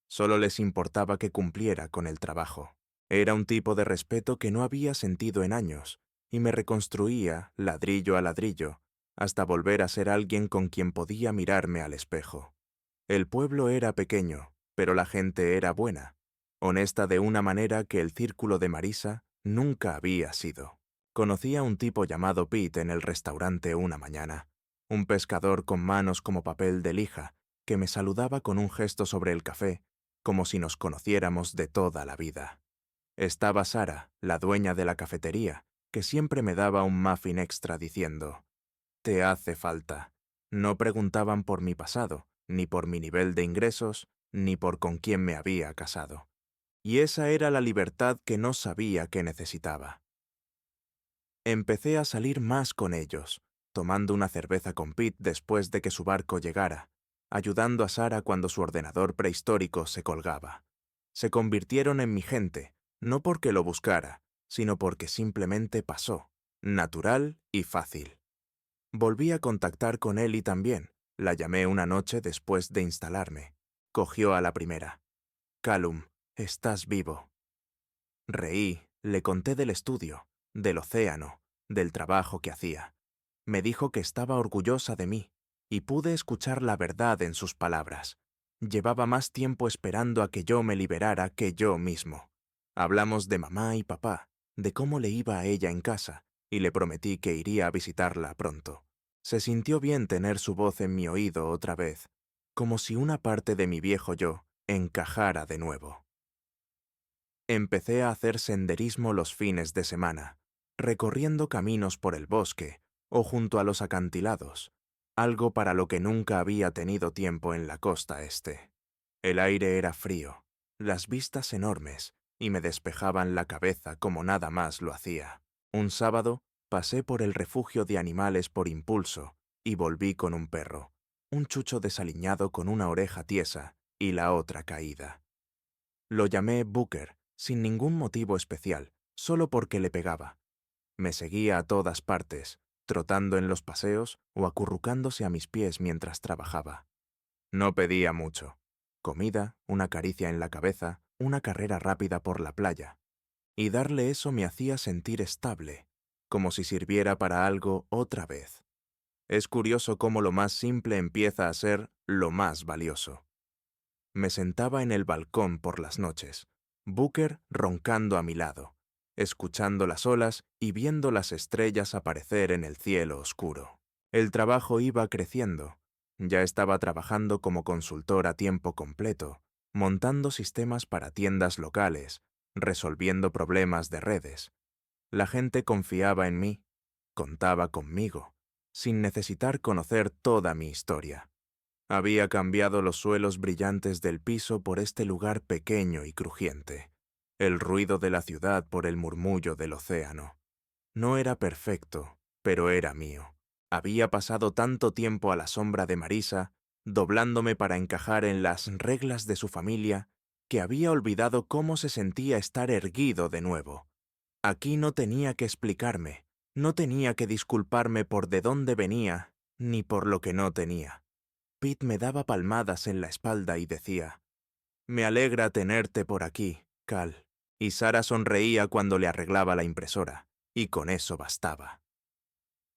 Solo les importaba que cumpliera con el trabajo. Era un tipo de respeto que no había sentido en años, y me reconstruía, ladrillo a ladrillo, hasta volver a ser alguien con quien podía mirarme al espejo. El pueblo era pequeño, pero la gente era buena, honesta de una manera que el círculo de Marisa nunca había sido. Conocí a un tipo llamado Pete en el restaurante una mañana, un pescador con manos como papel de lija, que me saludaba con un gesto sobre el café, como si nos conociéramos de toda la vida. Estaba Sara, la dueña de la cafetería, que siempre me daba un muffin extra diciendo: «Te hace falta». No preguntaban por mi pasado, ni por mi nivel de ingresos, ni por con quién me había casado. Y esa era la libertad que no sabía que necesitaba. Empecé a salir más con ellos, tomando una cerveza con Pete después de que su barco llegara, ayudando a Sara cuando su ordenador prehistórico se colgaba. Se convirtieron en mi gente, no porque lo buscara, sino porque simplemente pasó, natural y fácil. Volví a contactar con Ellie también. La llamé una noche después de instalarme. Cogió a la primera. «Callum, estás vivo». Reí, le conté del estudio, del océano, del trabajo que hacía. Me dijo que estaba orgullosa de mí, y pude escuchar la verdad en sus palabras. Llevaba más tiempo esperando a que yo me liberara que yo mismo. Hablamos de mamá y papá, de cómo le iba a ella en casa, y le prometí que iría a visitarla pronto. Se sintió bien tener su voz en mi oído otra vez, como si una parte de mi viejo yo encajara de nuevo. Empecé a hacer senderismo los fines de semana, recorriendo caminos por el bosque o junto a los acantilados, algo para lo que nunca había tenido tiempo en la costa este. El aire era frío, las vistas enormes, y me despejaban la cabeza como nada más lo hacía. Un sábado pasé por el refugio de animales por impulso y volví con un perro, un chucho desaliñado con una oreja tiesa y la otra caída. Lo llamé Booker, sin ningún motivo especial, solo porque le pegaba. Me seguía a todas partes, trotando en los paseos o acurrucándose a mis pies mientras trabajaba. No pedía mucho: comida, una caricia en la cabeza, una carrera rápida por la playa. Y darle eso me hacía sentir estable. como si sirviera para algo otra vez. Es curioso cómo lo más simple empieza a ser lo más valioso. Me sentaba en el balcón por las noches, Booker roncando a mi lado, escuchando las olas y viendo las estrellas aparecer en el cielo oscuro. El trabajo iba creciendo. Ya estaba trabajando como consultor a tiempo completo, montando sistemas para tiendas locales, resolviendo problemas de redes. La gente confiaba en mí, contaba conmigo, sin necesitar conocer toda mi historia. Había cambiado los suelos brillantes del piso por este lugar pequeño y crujiente, el ruido de la ciudad por el murmullo del océano. No era perfecto, pero era mío. Había pasado tanto tiempo a la sombra de Marisa, doblándome para encajar en las reglas de su familia, que había olvidado cómo se sentía estar erguido de nuevo. Aquí no tenía que explicarme, no tenía que disculparme por de dónde venía, ni por lo que no tenía. Pete me daba palmadas en la espalda y decía, «Me alegra tenerte por aquí, Cal». Y Sara sonreía cuando le arreglaba la impresora, y con eso bastaba.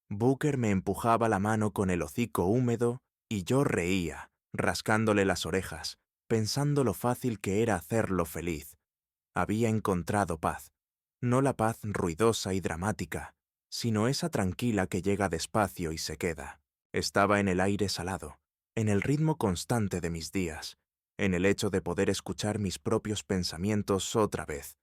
Booker me empujaba la mano con el hocico húmedo y yo reía, rascándole las orejas, pensando lo fácil que era hacerlo feliz. Había encontrado paz, no la paz ruidosa y dramática, sino esa tranquila que llega despacio y se queda. Estaba en el aire salado, en el ritmo constante de mis días, en el hecho de poder escuchar mis propios pensamientos otra vez.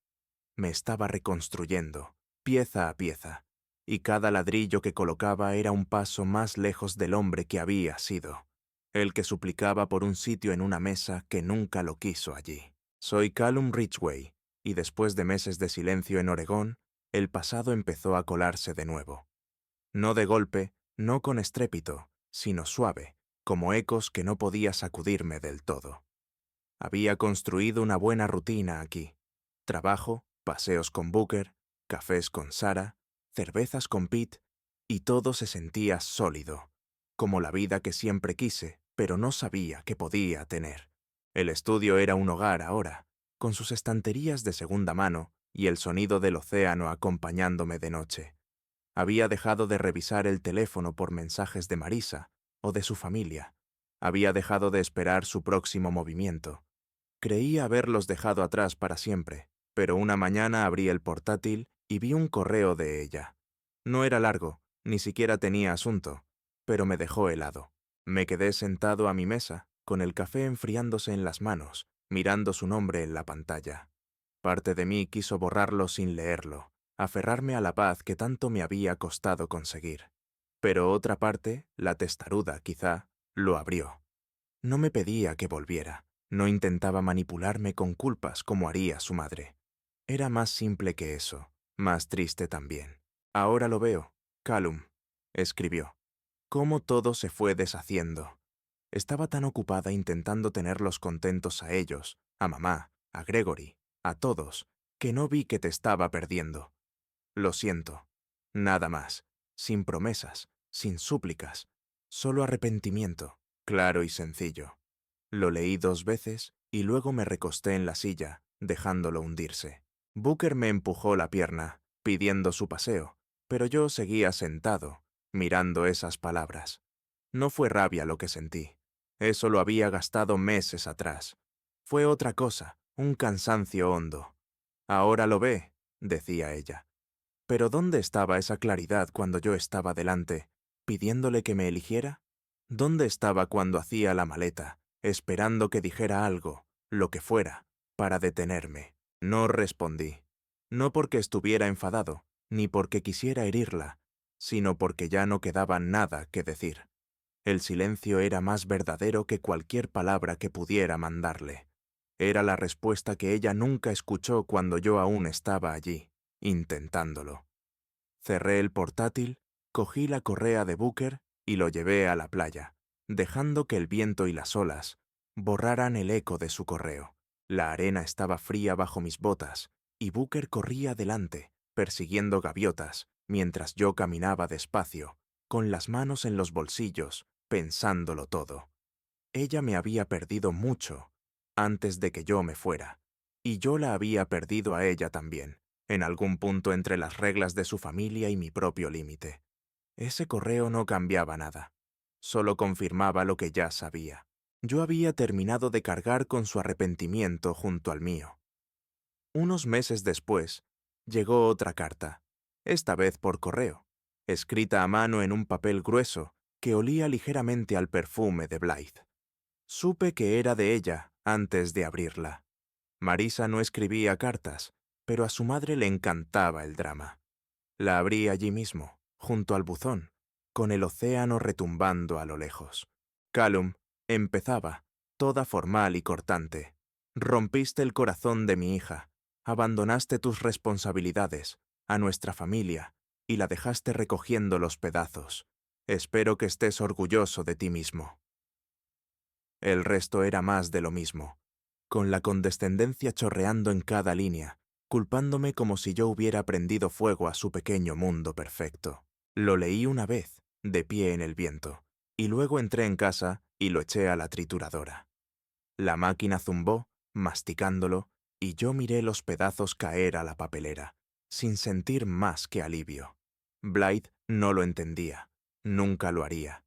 Me estaba reconstruyendo, pieza a pieza, y cada ladrillo que colocaba era un paso más lejos del hombre que había sido, el que suplicaba por un sitio en una mesa que nunca lo quiso allí. Soy Callum Ridgway, y después de meses de silencio en Oregón, el pasado empezó a colarse de nuevo. No de golpe, no con estrépito, sino suave, como ecos que no podía sacudirme del todo. Había construido una buena rutina aquí. Trabajo, paseos con Booker, cafés con Sara, cervezas con Pete, y todo se sentía sólido, como la vida que siempre quise, pero no sabía que podía tener. El estudio era un hogar ahora, con sus estanterías de segunda mano y el sonido del océano acompañándome de noche. Había dejado de revisar el teléfono por mensajes de Marisa o de su familia. Había dejado de esperar su próximo movimiento. Creía haberlos dejado atrás para siempre, pero una mañana abrí el portátil y vi un correo de ella. No era largo, ni siquiera tenía asunto, pero me dejó helado. Me quedé sentado a mi mesa, con el café enfriándose en las manos, mirando su nombre en la pantalla. Parte de mí quiso borrarlo sin leerlo, aferrarme a la paz que tanto me había costado conseguir. Pero otra parte, la testaruda quizá, lo abrió. No me pedía que volviera, no intentaba manipularme con culpas como haría su madre. Era más simple que eso, más triste también. Ahora lo veo, Callum, escribió. Cómo todo se fue deshaciendo. Estaba tan ocupada intentando tenerlos contentos a ellos, a mamá, a Gregory, a todos, que no vi que te estaba perdiendo. Lo siento. Nada más. Sin promesas, sin súplicas. Solo arrepentimiento, claro y sencillo. Lo leí 2 veces y luego me recosté en la silla, dejándolo hundirse. Booker me empujó la pierna, pidiendo su paseo, pero yo seguía sentado, mirando esas palabras. No fue rabia lo que sentí. Eso lo había gastado meses atrás. Fue otra cosa, un cansancio hondo. Ahora lo ve, decía ella. Pero ¿dónde estaba esa claridad cuando yo estaba delante, pidiéndole que me eligiera? ¿Dónde estaba cuando hacía la maleta, esperando que dijera algo, lo que fuera, para detenerme? No respondí. No porque estuviera enfadado, ni porque quisiera herirla, sino porque ya no quedaba nada que decir. El silencio era más verdadero que cualquier palabra que pudiera mandarle. Era la respuesta que ella nunca escuchó cuando yo aún estaba allí, intentándolo. Cerré el portátil, cogí la correa de Booker y lo llevé a la playa, dejando que el viento y las olas borraran el eco de su correo. La arena estaba fría bajo mis botas y Booker corría delante, persiguiendo gaviotas, mientras yo caminaba despacio, con las manos en los bolsillos, pensándolo todo. Ella me había perdido mucho antes de que yo me fuera, y yo la había perdido a ella también. en algún punto entre las reglas de su familia y mi propio límite. Ese correo no cambiaba nada, solo confirmaba lo que ya sabía. Yo había terminado de cargar con su arrepentimiento junto al mío. Unos meses después, llegó otra carta, esta vez por correo, escrita a mano en un papel grueso que olía ligeramente al perfume de Blythe. Supe que era de ella antes de abrirla. Marisa no escribía cartas, pero a su madre le encantaba el drama. La abrí allí mismo, junto al buzón, con el océano retumbando a lo lejos. Callum, empezaba, toda formal y cortante. Rompiste el corazón de mi hija, abandonaste tus responsabilidades, a nuestra familia, y la dejaste recogiendo los pedazos. Espero que estés orgulloso de ti mismo. El resto era más de lo mismo, con la condescendencia chorreando en cada línea, culpándome como si yo hubiera prendido fuego a su pequeño mundo perfecto. Lo leí una vez, de pie en el viento, y luego entré en casa y lo eché a la trituradora. La máquina zumbó, masticándolo, y yo miré los pedazos caer a la papelera, sin sentir más que alivio. Blythe no lo entendía, nunca lo haría.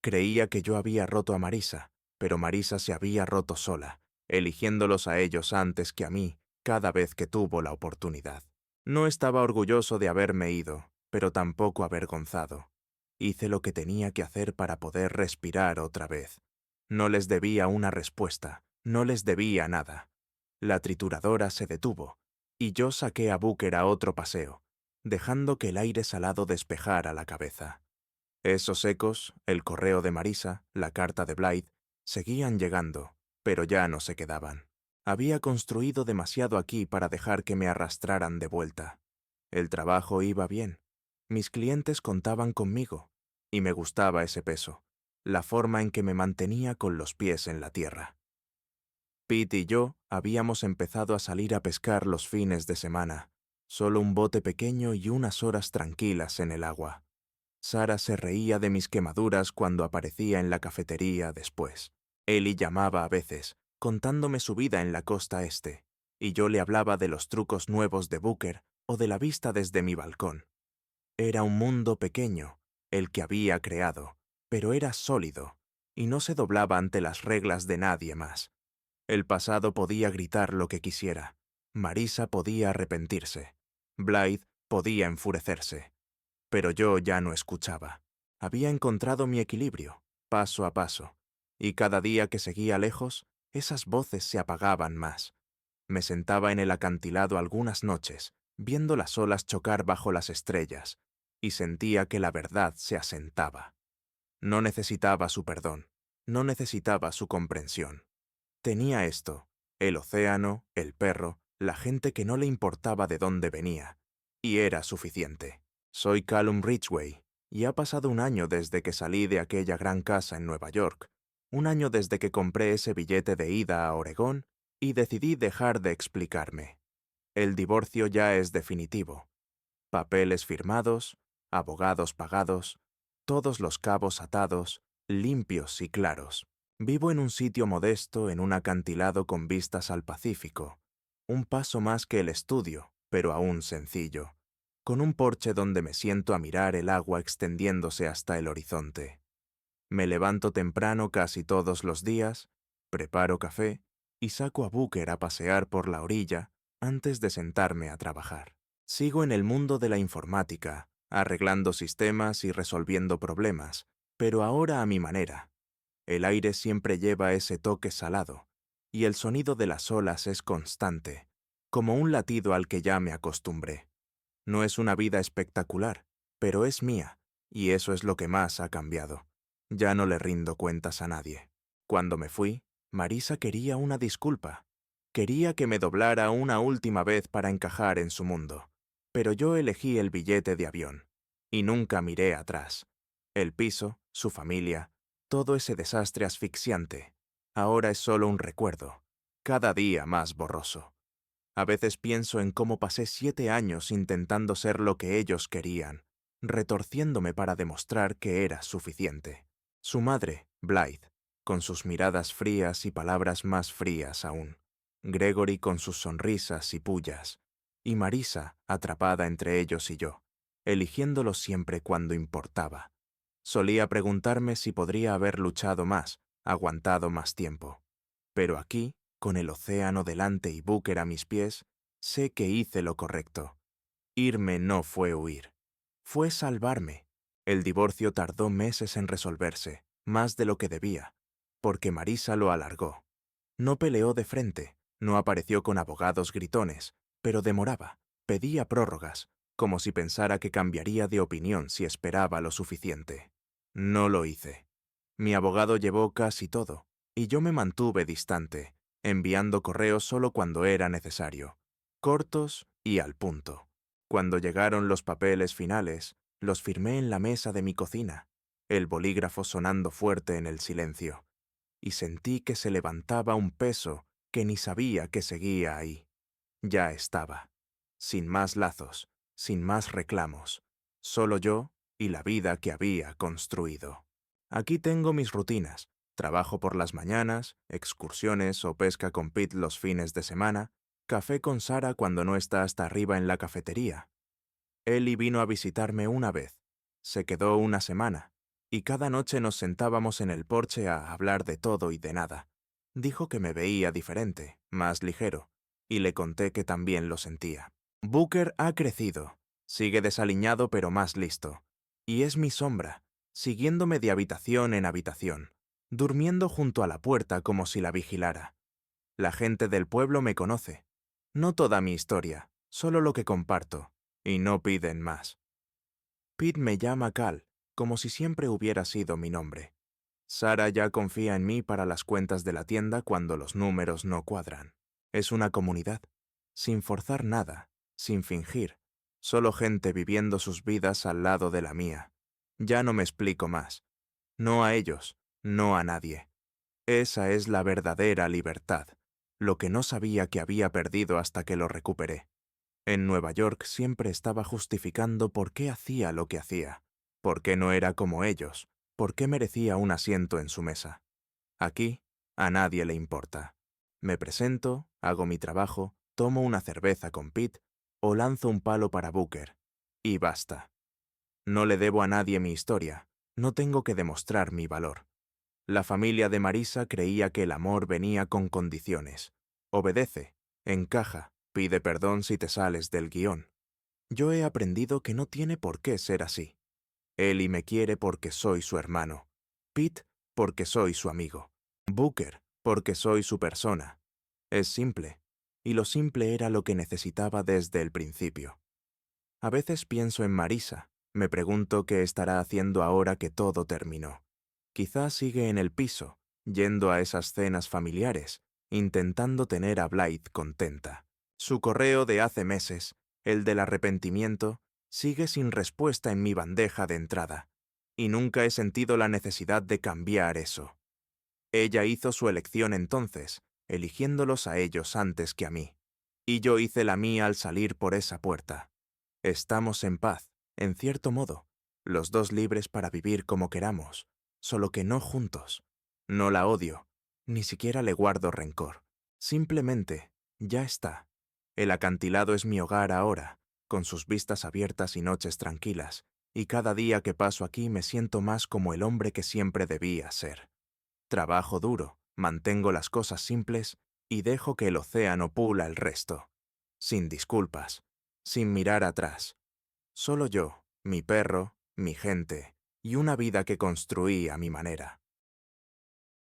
Creía que yo había roto a Marisa, pero Marisa se había roto sola, eligiéndolos a ellos antes que a mí, cada vez que tuvo la oportunidad. No estaba orgulloso de haberme ido, pero tampoco avergonzado. Hice lo que tenía que hacer para poder respirar otra vez. No les debía una respuesta, no les debía nada. La trituradora se detuvo, y yo saqué a Booker a otro paseo, dejando que el aire salado despejara la cabeza. Esos ecos, el correo de Marisa, la carta de Blythe, seguían llegando, pero ya no se quedaban. Había construido demasiado aquí para dejar que me arrastraran de vuelta. El trabajo iba bien. Mis clientes contaban conmigo, y me gustaba ese peso, la forma en que me mantenía con los pies en la tierra. Pete y yo habíamos empezado a salir a pescar los fines de semana, solo un bote pequeño y unas horas tranquilas en el agua. Sara se reía de mis quemaduras cuando aparecía en la cafetería después. Ellie llamaba a veces, contándome su vida en la costa este, y yo le hablaba de los trucos nuevos de Booker o de la vista desde mi balcón. Era un mundo pequeño, el que había creado, pero era sólido, y no se doblaba ante las reglas de nadie más. El pasado podía gritar lo que quisiera, Marisa podía arrepentirse, Blythe podía enfurecerse. Pero yo ya no escuchaba. Había encontrado mi equilibrio, paso a paso, y cada día que seguía lejos, esas voces se apagaban más. Me sentaba en el acantilado algunas noches, viendo las olas chocar bajo las estrellas, y sentía que la verdad se asentaba. No necesitaba su perdón, no necesitaba su comprensión. Tenía esto, el océano, el perro, la gente que no le importaba de dónde venía, y era suficiente. Soy Callum Ridgway, y ha pasado un año desde que salí de aquella gran casa en Nueva York, un año desde que compré ese billete de ida a Oregón y decidí dejar de explicarme. El divorcio ya es definitivo. Papeles firmados, abogados pagados, todos los cabos atados, limpios y claros. Vivo en un sitio modesto en un acantilado con vistas al Pacífico, un paso más que el estudio, pero aún sencillo, con un porche donde me siento a mirar el agua extendiéndose hasta el horizonte. Me levanto temprano casi todos los días, preparo café y saco a Booker a pasear por la orilla antes de sentarme a trabajar. Sigo en el mundo de la informática, arreglando sistemas y resolviendo problemas, pero ahora a mi manera. El aire siempre lleva ese toque salado, y el sonido de las olas es constante, como un latido al que ya me acostumbré. No es una vida espectacular, pero es mía, y eso es lo que más ha cambiado. Ya no le rindo cuentas a nadie. Cuando me fui, Marisa quería una disculpa. Quería que me doblara una última vez para encajar en su mundo. Pero yo elegí el billete de avión, y nunca miré atrás. El piso, su familia, todo ese desastre asfixiante, ahora es solo un recuerdo, cada día más borroso. A veces pienso en cómo pasé 7 años intentando ser lo que ellos querían, retorciéndome para demostrar que era suficiente. Su madre, Blythe, con sus miradas frías y palabras más frías aún. Gregory con sus sonrisas y pullas. y Marisa atrapada entre ellos y yo, eligiéndolo siempre cuando importaba. Solía preguntarme si podría haber luchado más, aguantado más tiempo. Pero aquí, con el océano delante y Booker a mis pies, sé que hice lo correcto. Irme no fue huir. Fue salvarme. El divorcio tardó meses en resolverse, más de lo que debía, porque Marisa lo alargó. No peleó de frente, no apareció con abogados gritones, pero demoraba, pedía prórrogas, como si pensara que cambiaría de opinión si esperaba lo suficiente. No lo hice. Mi abogado llevó casi todo, y yo me mantuve distante, enviando correos solo cuando era necesario, cortos y al punto. Cuando llegaron los papeles finales, los firmé en la mesa de mi cocina, el bolígrafo sonando fuerte en el silencio, y sentí que se levantaba un peso que ni sabía que seguía ahí. Ya estaba, sin más lazos, sin más reclamos, solo yo y la vida que había construido. Aquí tengo mis rutinas, trabajo por las mañanas, excursiones o pesca con Pete los fines de semana, café con Sara cuando no está hasta arriba en la cafetería. Ellie vino a visitarme una vez, se quedó una semana, y cada noche nos sentábamos en el porche a hablar de todo y de nada. Dijo que me veía diferente, más ligero, y le conté que también lo sentía. Booker ha crecido, sigue desaliñado pero más listo, y es mi sombra, siguiéndome de habitación en habitación, durmiendo junto a la puerta como si la vigilara. La gente del pueblo me conoce. No toda mi historia, solo lo que comparto, y no piden más. Pete me llama Cal, como si siempre hubiera sido mi nombre. Sara ya confía en mí para las cuentas de la tienda cuando los números no cuadran. Es una comunidad, sin forzar nada, sin fingir, solo gente viviendo sus vidas al lado de la mía. Ya no me explico más. No a ellos, no a nadie. Esa es la verdadera libertad, lo que no sabía que había perdido hasta que lo recuperé. En Nueva York siempre estaba justificando por qué hacía lo que hacía, por qué no era como ellos, por qué merecía un asiento en su mesa. Aquí, a nadie le importa. Me presento, hago mi trabajo, tomo una cerveza con Pete o lanzo un palo para Booker. Y basta. No le debo a nadie mi historia, no tengo que demostrar mi valor. La familia de Marisa creía que el amor venía con condiciones. Obedece, encaja, pide perdón si te sales del guión. Yo he aprendido que no tiene por qué ser así. Ellie me quiere porque soy su hermano. Pete porque soy su amigo. Booker porque soy su persona. Es simple, y lo simple era lo que necesitaba desde el principio. A veces pienso en Marisa, me pregunto qué estará haciendo ahora que todo terminó. Quizás sigue en el piso, yendo a esas cenas familiares, intentando tener a Blythe contenta. Su correo de hace meses, el del arrepentimiento, sigue sin respuesta en mi bandeja de entrada, y nunca he sentido la necesidad de cambiar eso. Ella hizo su elección entonces, eligiéndolos a ellos antes que a mí, y yo hice la mía al salir por esa puerta. Estamos en paz, en cierto modo, los dos libres para vivir como queramos, solo que no juntos. No la odio, ni siquiera le guardo rencor. Simplemente, ya está. El acantilado es mi hogar ahora, con sus vistas abiertas y noches tranquilas, y cada día que paso aquí me siento más como el hombre que siempre debía ser. Trabajo duro, mantengo las cosas simples y dejo que el océano pula el resto. Sin disculpas, sin mirar atrás. Solo yo, mi perro, mi gente y una vida que construí a mi manera.